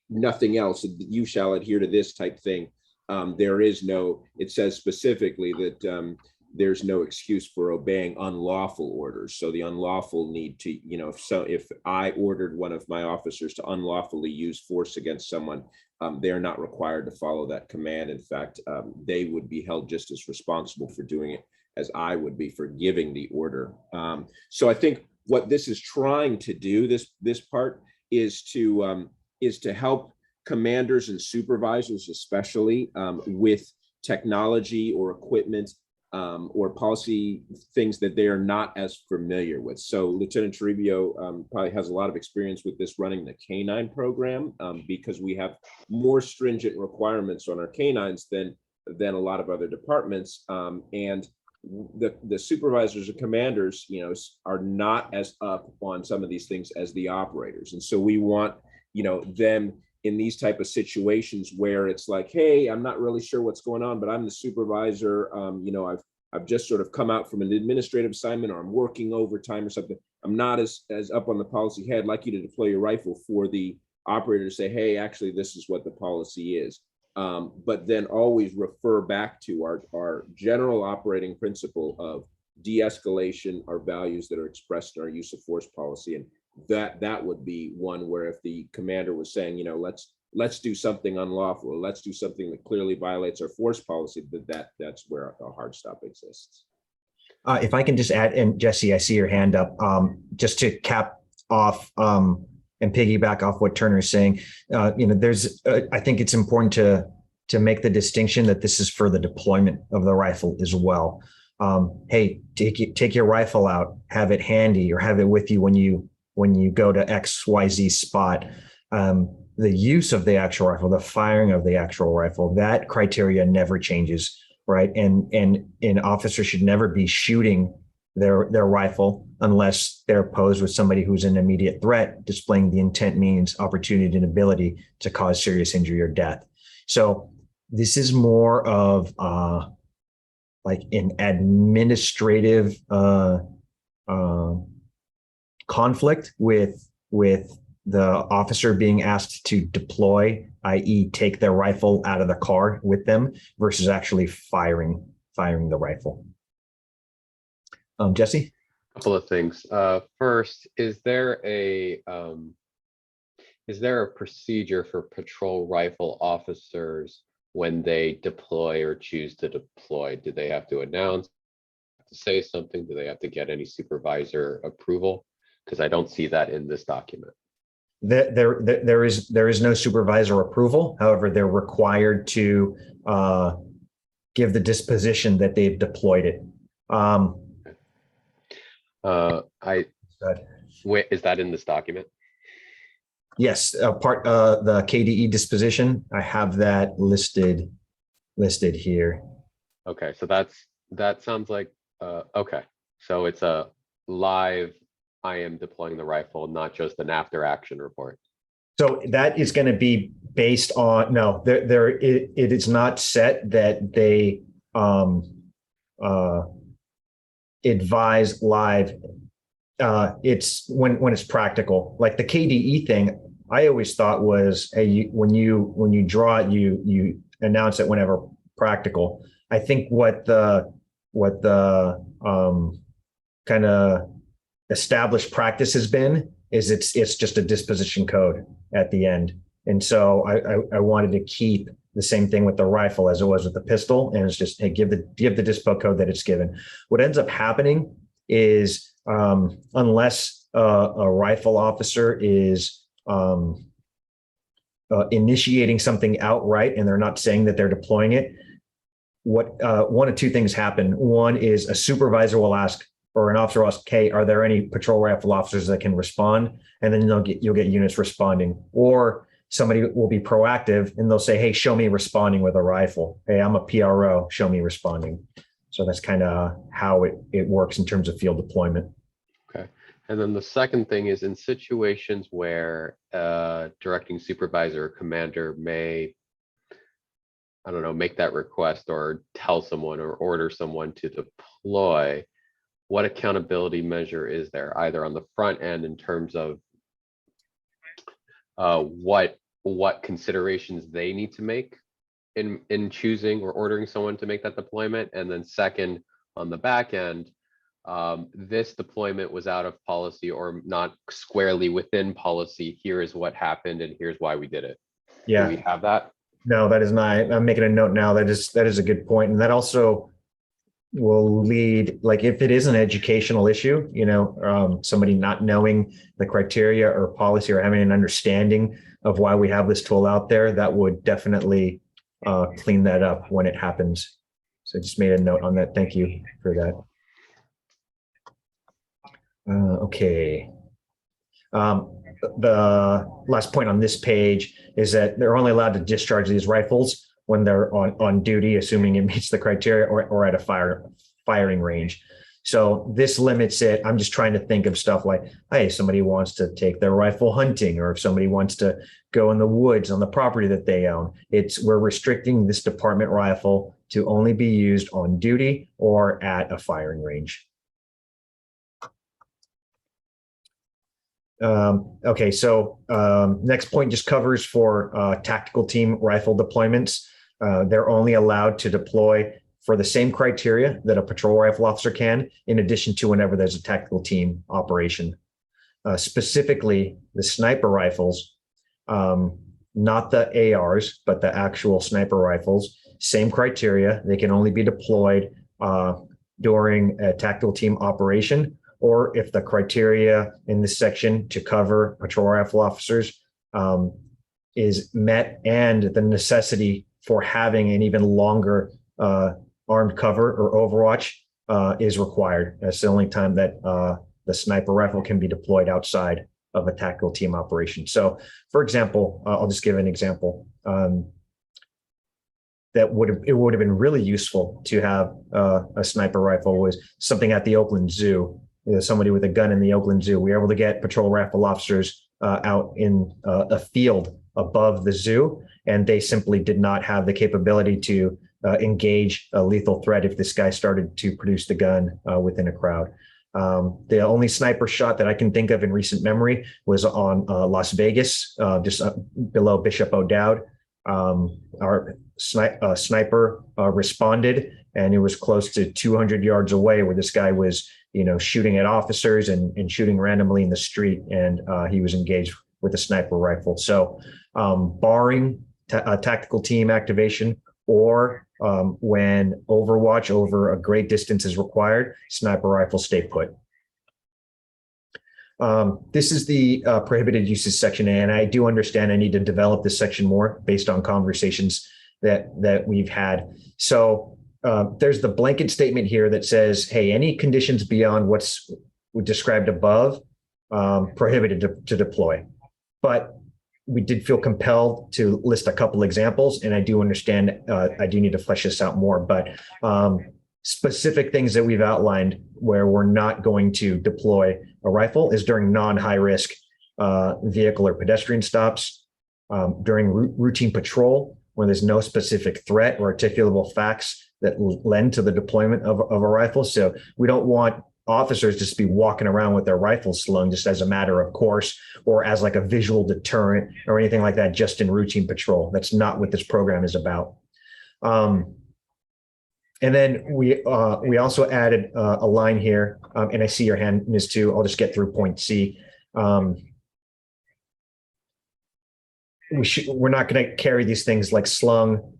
S5: nothing else, you shall adhere to this type thing. It says specifically that there's no excuse for obeying unlawful orders. So the unlawful need to, if I ordered one of my officers to unlawfully use force against someone, they're not required to follow that command. In fact, they would be held just as responsible for doing it as I would be for giving the order. So I think what this is trying to do, this part, is to help commanders and supervisors, especially with technology or equipment or policy things that they are not as familiar with. So Lieutenant Toribio probably has a lot of experience with this running the K9 program because we have more stringent requirements on our K9s than a lot of other departments. And the supervisors and commanders, are not as up on some of these things as the operators. And so we want, them in these type of situations where it's like, hey, I'm not really sure what's going on, but I'm the supervisor. I've just sort of come out from an administrative assignment, or I'm working overtime or something. I'm not as up on the policy. Hey, I'd like you to deploy your rifle, for the operator to say, hey, actually, this is what the policy is. But then always refer back to our general operating principle of de-escalation, our values that are expressed in our use of force policy. And that would be one where if the commander was saying, let's do something unlawful, or let's do something that clearly violates our force policy, that's where a hard stop exists.
S3: If I can just add, and Jesse, I see your hand up, just to cap off and piggyback off what Turner is saying. There's, I think it's important to make the distinction that this is for the deployment of the rifle as well. Hey, take your rifle out, have it handy, or have it with you when you go to XYZ spot. The use of the actual rifle, the firing of the actual rifle, that criteria never changes, right? And an officer should never be shooting their rifle unless they're posed with somebody who's an immediate threat, displaying the intent, means, opportunity, and ability to cause serious injury or death. So this is more of like an administrative conflict with the officer being asked to deploy, i.e. take their rifle out of the car with them, versus actually firing the rifle. Jesse?
S1: A couple of things. First, is there a procedure for patrol rifle officers when they deploy or choose to deploy? Do they have to announce, to say something? Do they have to get any supervisor approval? Because I don't see that in this document.
S3: There is no supervisor approval. However, they're required to give the disposition that they've deployed it.
S1: Wait, is that in this document?
S3: Yes, part the KDE disposition. I have that listed here.
S1: Okay, so that sounds like okay. So it's a live, I am deploying the rifle, not just an after action report.
S3: So that is going to be based on, no, it is not set that they advise live. It's when it's practical. Like the KDE thing, I always thought was, hey, when you draw it, you announce it whenever practical. I think what the kind of established practice has been is it's just a disposition code at the end. And so I wanted to keep the same thing with the rifle as it was with the pistol. And it's just, hey, give the dispo code that it's given. What ends up happening is unless a rifle officer is initiating something outright and they're not saying that they're deploying it, what one of two things happen. One is a supervisor will ask, or an officer will ask, "Hey, are there any patrol rifle officers that can respond?" And then you'll get units responding. Or somebody will be proactive and they'll say, "Hey, show me responding with a rifle. Hey, I'm a PRO, show me responding." So that's kind of how it works in terms of field deployment.
S1: Okay. And then the second thing is in situations where directing supervisor or commander may, I don't know, make that request or tell someone or order someone to deploy, what accountability measure is there, either on the front end in terms of what considerations they need to make in choosing or ordering someone to make that deployment, and then second, on the back end, this deployment was out of policy or not squarely within policy. Here is what happened, and here's why we did it.
S3: Yeah.
S1: Do we have that?
S3: No, that is not. I'm making a note now. That is a good point, and that also will lead, like if it is an educational issue, somebody not knowing the criteria or policy or having an understanding of why we have this tool out there, that would definitely clean that up when it happens. So I just made a note on that. Thank you for that. Okay. The last point on this page is that they're only allowed to discharge these rifles when they're on duty, assuming it meets the criteria, or at a firing range. So this limits it. I'm just trying to think of stuff like, hey, somebody wants to take their rifle hunting, or if somebody wants to go in the woods on the property that they own. We're restricting this department rifle to only be used on duty or at a firing range. Okay, so next point just covers for tactical team rifle deployments. They're only allowed to deploy for the same criteria that a patrol rifle officer can, in addition to whenever there's a tactical team operation. Specifically, the sniper rifles, not the ARs, but the actual sniper rifles, same criteria. They can only be deployed during a tactical team operation, or if the criteria in this section to cover patrol rifle officers is met, and the necessity for having an even longer armed cover or overwatch is required. That's the only time that the sniper rifle can be deployed outside of a tactical team operation. So, for example, I'll just give an example. It would have been really useful to have a sniper rifle was something at the Oakland Zoo. Somebody with a gun in the Oakland Zoo. We were able to get patrol rifle officers out in a field above the zoo, and they simply did not have the capability to engage a lethal threat if this guy started to produce the gun within a crowd. The only sniper shot that I can think of in recent memory was on Las Vegas, just below Bishop O'Dowd. Our sniper responded, and it was close to 200 yards away, where this guy was, shooting at officers and shooting randomly in the street, and he was engaged with a sniper rifle. So, barring tactical team activation, or when overwatch over a great distance is required, sniper rifles stay put. This is the prohibited uses section, and I do understand I need to develop this section more based on conversations that we've had. So there's the blanket statement here that says, hey, any conditions beyond what's described above, prohibited to deploy. But we did feel compelled to list a couple examples, and I do understand I do need to flesh this out more, but specific things that we've outlined where we're not going to deploy a rifle is during non-high risk vehicle or pedestrian stops, during routine patrol, when there's no specific threat or articulable facts that lend to the deployment of a rifle. So we don't want officers just be walking around with their rifles slung just as a matter of course, or as like a visual deterrent or anything like that, just in routine patrol. That's not what this program is about. And then we also added a line here, and I see your hand, Ms. Tu. I'll just get through point C. We're not going to carry these things like slung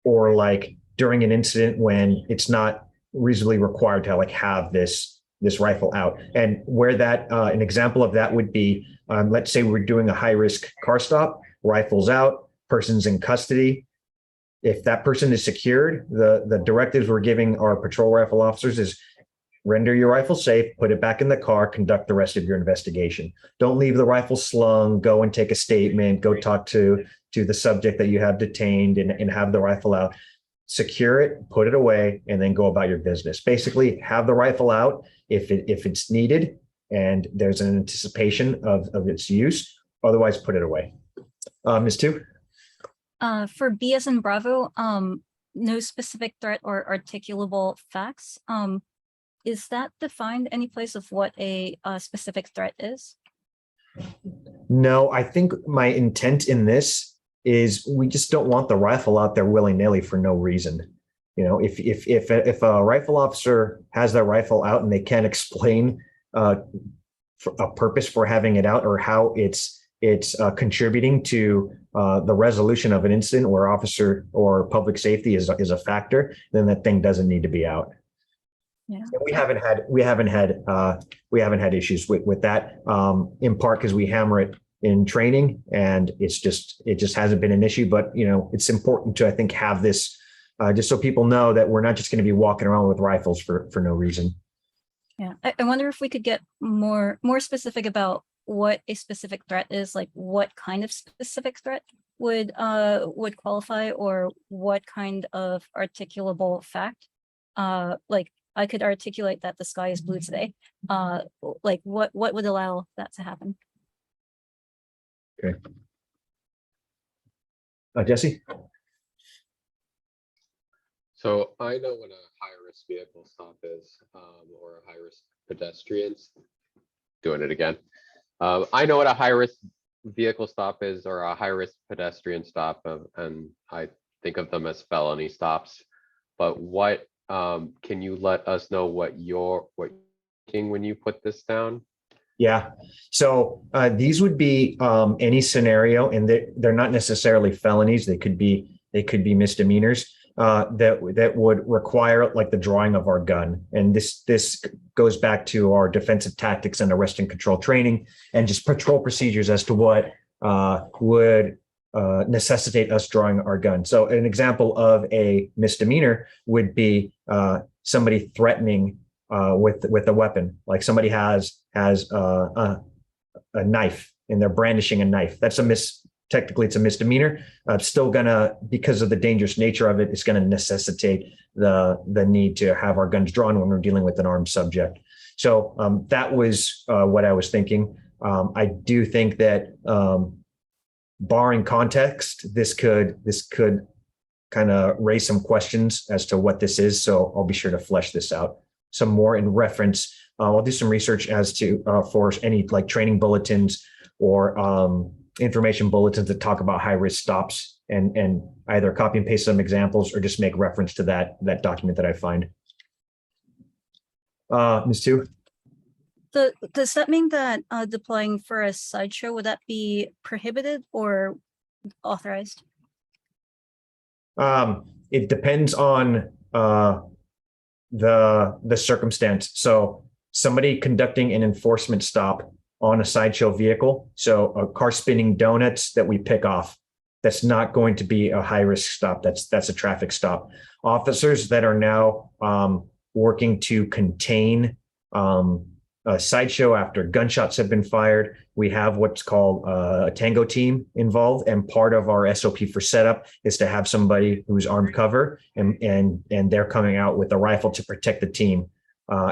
S3: or like during an incident when it's not reasonably required to have this rifle out. And where that an example of that would be, let's say we're doing a high risk car stop rifles out, person's in custody. If that person is secured, the directives we're giving our patrol rifle officers is render your rifle safe, put it back in the car, conduct the rest of your investigation. Don't leave the rifle slung, go and take a statement, go talk to the subject that you have detained and have the rifle out. Secure it, put it away, and then go about your business. Basically, have the rifle out if it's needed and there's an anticipation of its use. Otherwise, put it away. Ms. Tu?
S4: For B as in Bravo, no specific threat or articulable facts. Is that defined any place of what a specific threat is?
S3: No, I think my intent in this is we just don't want the rifle out there willy-nilly for no reason. You know, if a rifle officer has their rifle out and they can't explain a purpose for having it out or how it's contributing to the resolution of an incident where officer or public safety is a factor, then that thing doesn't need to be out.
S4: Yeah.
S3: And we haven't had issues with that, in part because we hammer it in training, and it just hasn't been an issue. But you know, it's important to, I think, have this just so people know that we're not just going to be walking around with rifles for no reason.
S4: Yeah, I wonder if we could get more specific about what a specific threat is, like what kind of specific threat would qualify, or what kind of articulable fact. Like I could articulate that the sky is blue today. Like what would allow that to happen?
S3: Okay. Jesse?
S1: So I know what a high-risk vehicle stop is, or a high-risk pedestrians. Doing it again. I know what a high-risk vehicle stop is, or a high-risk pedestrian stop, and I think of them as felony stops. But what can you let us know what you're thinking when you put this down?
S3: Yeah. So these would be any scenario, and they're not necessarily felonies. They could be misdemeanors that would require like the drawing of our gun. And this goes back to our defensive tactics and arrest and control training, and just patrol procedures as to what would necessitate us drawing our gun. So an example of a misdemeanor would be somebody threatening with a weapon, like somebody has a knife and they're brandishing a knife. That's technically it's a misdemeanor. Still gonna, because of the dangerous nature of it, it's gonna necessitate the need to have our guns drawn when we're dealing with an armed subject. So that was what I was thinking. I do think that barring context, this could kind of raise some questions as to what this is. So I'll be sure to flesh this out some more in reference. I'll do some research as to for any like training bulletins or information bulletins that talk about high risk stops, and either copy and paste some examples or just make reference to that document that I find. Ms. Tu?
S4: Does that mean that deploying for a sideshow, would that be prohibited or authorized?
S3: It depends on the circumstance. So somebody conducting an enforcement stop on a sideshow vehicle, so a car spinning donuts that we pick off, that's not going to be a high risk stop. That's a traffic stop. Officers that are now working to contain a sideshow after gunshots have been fired, we have what's called a tango team involved, and part of our SOP for setup is to have somebody who's armed cover, and they're coming out with a rifle to protect the team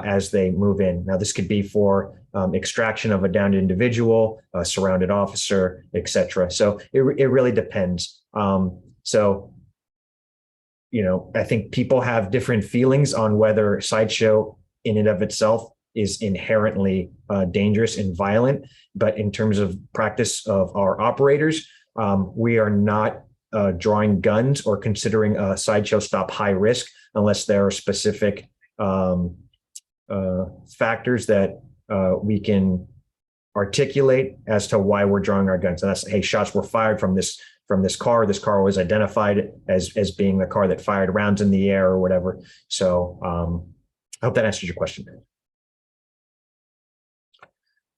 S3: as they move in. Now, this could be for extraction of a downed individual, a surrounded officer, etc. So it really depends. So, you know, I think people have different feelings on whether sideshow in and of itself is inherently dangerous and violent. But in terms of practice of our operators, we are not drawing guns or considering a sideshow stop high risk unless there are specific factors that we can articulate as to why we're drawing our guns. And that's, hey, shots were fired from this car. This car was identified as being the car that fired rounds in the air or whatever. So I hope that answers your question.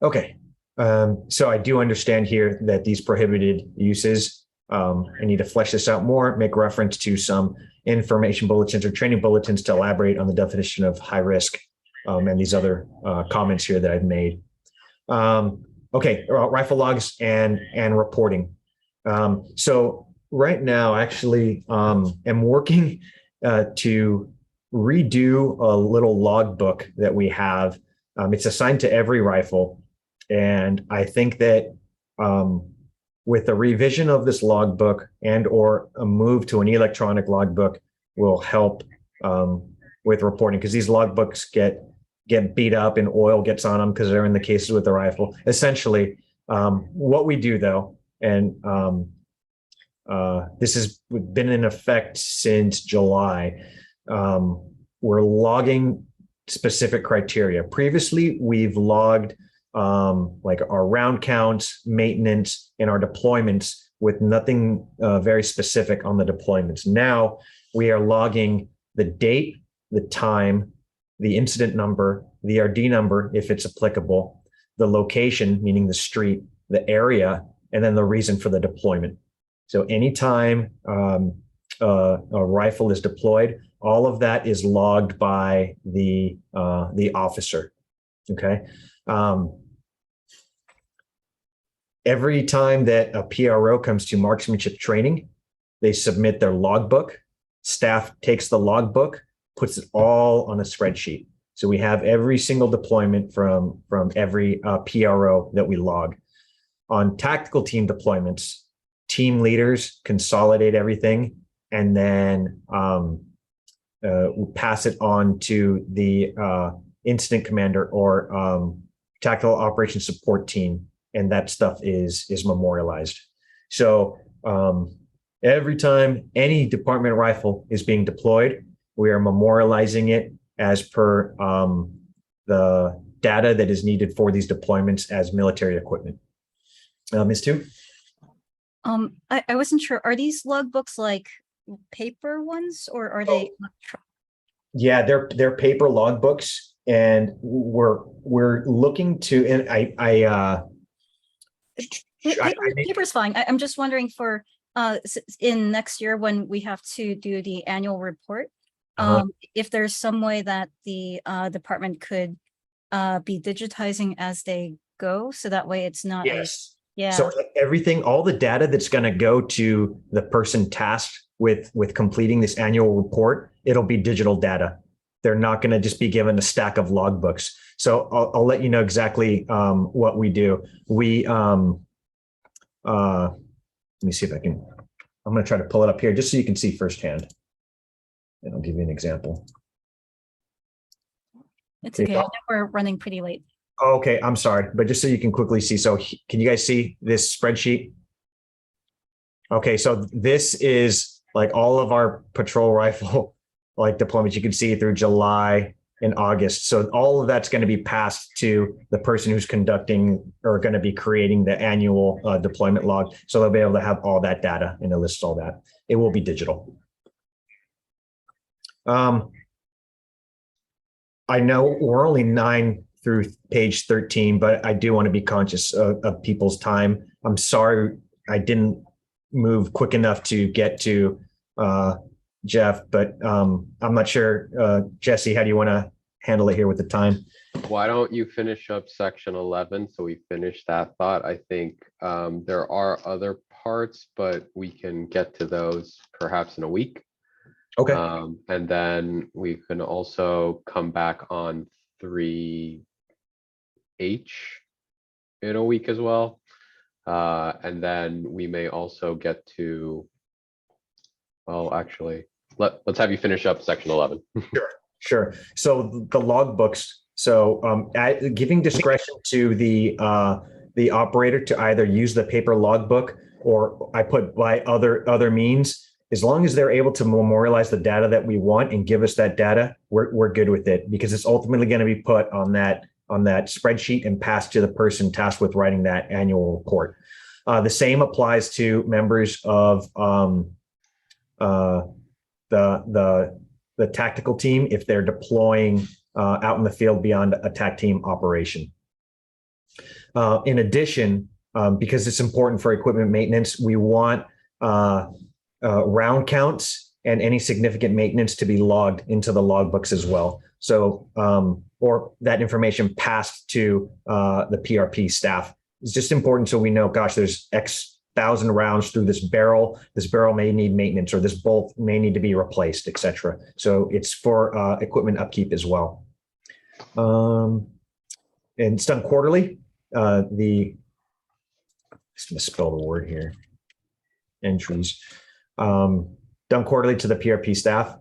S3: Okay. So I do understand here that these prohibited uses, I need to flesh this out more, make reference to some information bulletins or training bulletins to elaborate on the definition of high risk, and these other comments here that I've made. Okay, rifle logs and reporting. So right now, actually, am working to redo a little logbook that we have. It's assigned to every rifle. And I think that with a revision of this logbook and or a move to an electronic logbook will help with reporting, because these logbooks get beat up and oil gets on them because they're in the cases with the rifle. Essentially, what we do though, and this has been in effect since July, we're logging specific criteria. Previously, we've logged like our round counts, maintenance, and our deployments with nothing very specific on the deployments. Now we are logging the date, the time, the incident number, the RD number, if it's applicable, the location, meaning the street, the area, and then the reason for the deployment. So anytime a rifle is deployed, all of that is logged by the officer. Okay. Every time that a PRO comes to marksmanship training, they submit their logbook. Staff takes the logbook, puts it all on a spreadsheet. So we have every single deployment from every PRO that we log. On tactical team deployments, team leaders consolidate everything and then pass it on to the incident commander or tactical operations support team, and that stuff is memorialized. So every time any department rifle is being deployed, we are memorializing it as per the data that is needed for these deployments as military equipment. Ms. Tu?
S4: I wasn't sure. Are these logbooks like paper ones or are they?
S3: Yeah, they're paper logbooks, and we're looking to. And
S4: Paper's fine. I'm just wondering for in next year when we have to do the annual report, if there's some way that the department could be digitizing as they go, so that way it's not.
S3: Yes.
S4: Yeah.
S3: So everything, all the data that's going to go to the person tasked with completing this annual report, it'll be digital data. They're not going to just be given a stack of logbooks. So I'll let you know exactly what we do. We let me see if I can. I'm going to try to pull it up here just so you can see firsthand, and I'll give you an example.
S4: It's okay. I know we're running pretty late.
S3: Okay, I'm sorry, but just so you can quickly see. So can you guys see this spreadsheet? Okay, so this is like all of our patrol rifle like deployments. You can see through July and August. So all of that's going to be passed to the person who's conducting or going to be creating the annual deployment log. So they'll be able to have all that data and it lists all that. It will be digital. I know we're only 9 through page 13, but I do want to be conscious of people's time. I'm sorry I didn't move quick enough to get to Jeff, but I'm not sure. Jesse, how do you want to handle it here with the time?
S1: Why don't you finish up section 11 so we finish that thought? I think there are other parts, but we can get to those perhaps in a week.
S3: Okay.
S1: And then we can also come back on 3H in a week as well. And then we may also get to, well, actually, let's have you finish up section 11.
S3: Sure. So the logbooks. So giving discretion to the operator to either use the paper logbook or I put by other means. As long as they're able to memorialize the data that we want and give us that data, we're good with it, because it's ultimately going to be put on that spreadsheet and passed to the person tasked with writing that annual report. The same applies to members of the tactical team if they're deploying out in the field beyond a TAC team operation. In addition, because it's important for equipment maintenance, we want round counts and any significant maintenance to be logged into the logbooks as well. So, or that information passed to the PRP staff. It's just important so we know, gosh, there's X thousand rounds through this barrel. This barrel may need maintenance, or this bolt may need to be replaced, etc. So it's for equipment upkeep as well. And it's done quarterly. Just misspell the word here. Entries. Done quarterly to the PRP staff.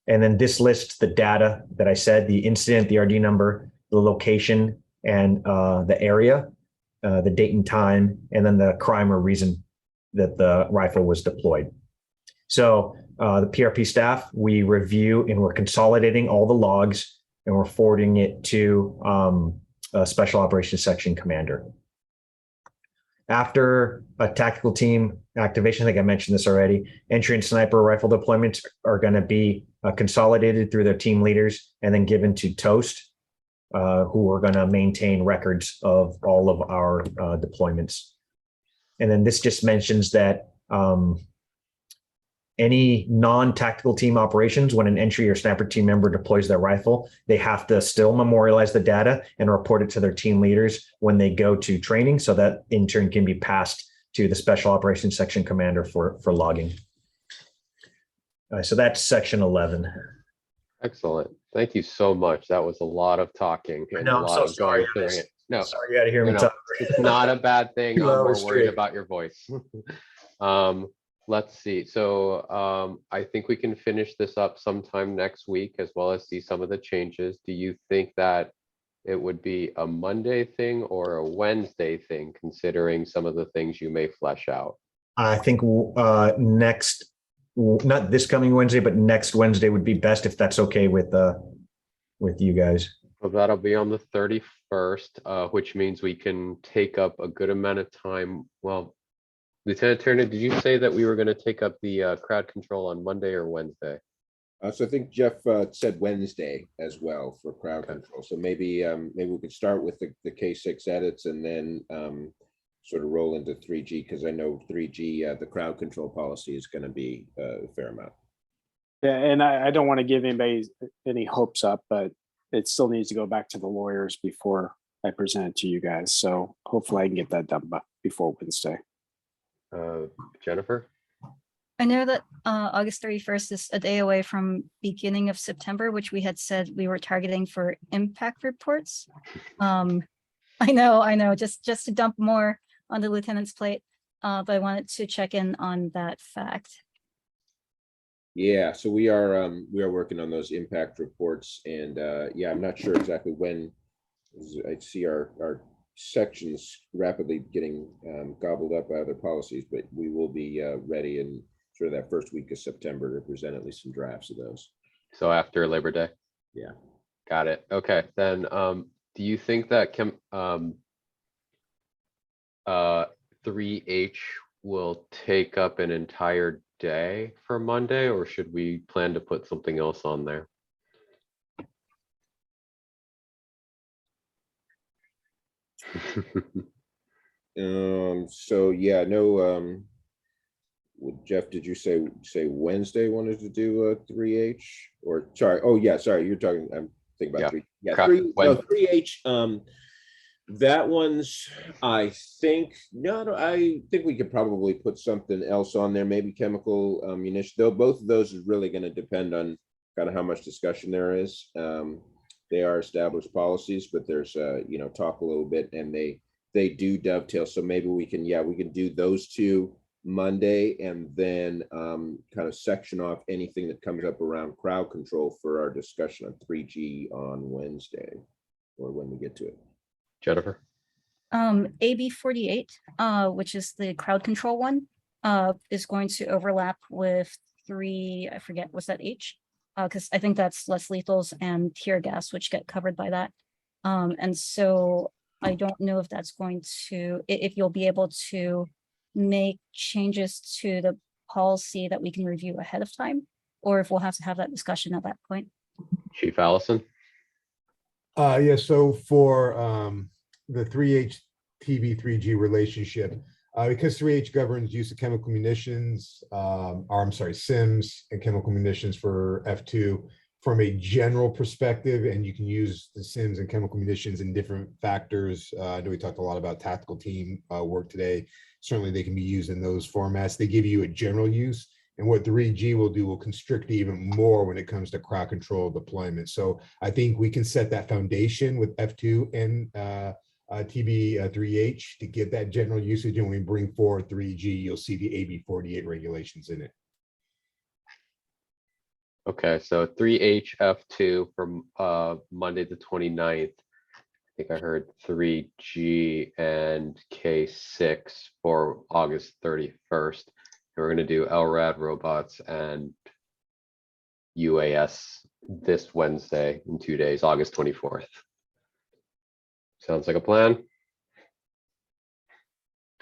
S3: And then this lists the data that I said, the incident, the RD number, the location, and the area, the date and time, and then the crime or reason that the rifle was deployed. So the PRP staff, we review and we're consolidating all the logs and we're forwarding it to a special operations section commander. After a tactical team activation, I think I mentioned this already, entry and sniper rifle deployments are going to be consolidated through their team leaders and then given to TOAST, who are going to maintain records of all of our deployments. And then this just mentions that any non-tactical team operations, when an entry or sniper team member deploys their rifle, they have to still memorialize the data and report it to their team leaders when they go to training, so that in turn can be passed to the special operations section commander for logging. So that's section 11.
S1: Excellent. Thank you so much. That was a lot of talking. And
S3: No,
S1: a
S3: I'm
S1: lot
S3: so
S1: of
S3: sorry.
S1: going through it. No,
S3: Sorry, you got to hear me
S1: no,
S3: talk.
S1: it's not a bad thing. I'm
S3: Low
S1: more
S3: restraint.
S1: worried about your voice. Let's see. So I think we can finish this up sometime next week, as well as see some of the changes. Do you think that it would be a Monday thing or a Wednesday thing, considering some of the things you may flesh out?
S3: I think next, not this coming Wednesday, but next Wednesday would be best, if that's okay with you guys.
S1: So that'll be on the 31st, which means we can take up a good amount of time. Well, Lieutenant Turner, did you say that we were going to take up the crowd control on Monday or Wednesday?
S5: So I think Jeff said Wednesday as well for crowd control. So maybe we could start with the K6 edits and then sort of roll into 3G, because I know 3G, the crowd control policy is going to be a fair amount.
S2: Yeah, and I don't want to give anybody any hopes up, but it still needs to go back to the lawyers before I present it to you guys. So hopefully I can get that done before Wednesday.
S1: Jennifer?
S4: I know that August 31st is a day away from beginning of September, which we had said we were targeting for impact reports. I know, just to dump more on the lieutenant's plate, but I wanted to check in on that fact.
S5: Yeah, so we are working on those impact reports, and yeah, I'm not sure exactly when. I see our sections rapidly getting gobbled up by other policies, but we will be ready in sort of that first week of September to present at least some drafts of those.
S1: So after Labor Day?
S5: Yeah.
S1: Got it. Okay, then do you think that 3H will take up an entire day for Monday, or should we plan to put something else on there?
S5: So yeah, no, Jeff, did you say Wednesday wanted to do 3H, or sorry? Oh yeah, sorry, you're talking, I'm thinking about 3. Yeah, 3H. That one's, I think, I think we could probably put something else on there, maybe chemical munition, though both of those is really going to depend on kind of how much discussion there is. They are established policies, but there's talk a little bit, and they do dovetail. So maybe we can do those two Monday, and then kind of section off anything that comes up around crowd control for our discussion on 3G on Wednesday, or when we get to it.
S1: Jennifer?
S4: AB 48, which is the crowd control one, is going to overlap with 3, I forget, was that H? Because I think that's less lethals and tear gas, which get covered by that. And so I don't know if that's going to, if you'll be able to make changes to the policy that we can review ahead of time, or if we'll have to have that discussion at that point.
S1: Chief Allison?
S9: Yeah, so for the 3H TV 3G relationship. Because 3H governs use of chemical munitions, or I'm sorry, SIMs and chemical munitions for F2 from a general perspective, and you can use the SIMs and chemical munitions in different factors. I know we talked a lot about tactical team work today. Certainly they can be used in those formats. They give you a general use, and what 3G will do will constrict even more when it comes to crowd control deployment. So I think we can set that foundation with F2 and TB3H to get that general usage, and when we bring forward 3G, you'll see the AB48 regulations in it.
S1: Okay, so 3HF2 from Monday the 29th. I think I heard 3G and K6 for August 31st. And we're gonna do LRAD robots and UAS this Wednesday in 2 days, August 24th. Sounds like a plan.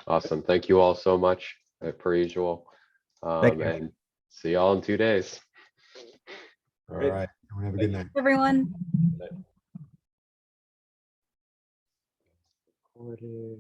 S1: Awesome. Thank you all so much, per usual.
S3: Thank you.
S1: And see y'all in 2 days.
S9: All right, everyone have a good night.
S4: Everyone.
S1: Recorded.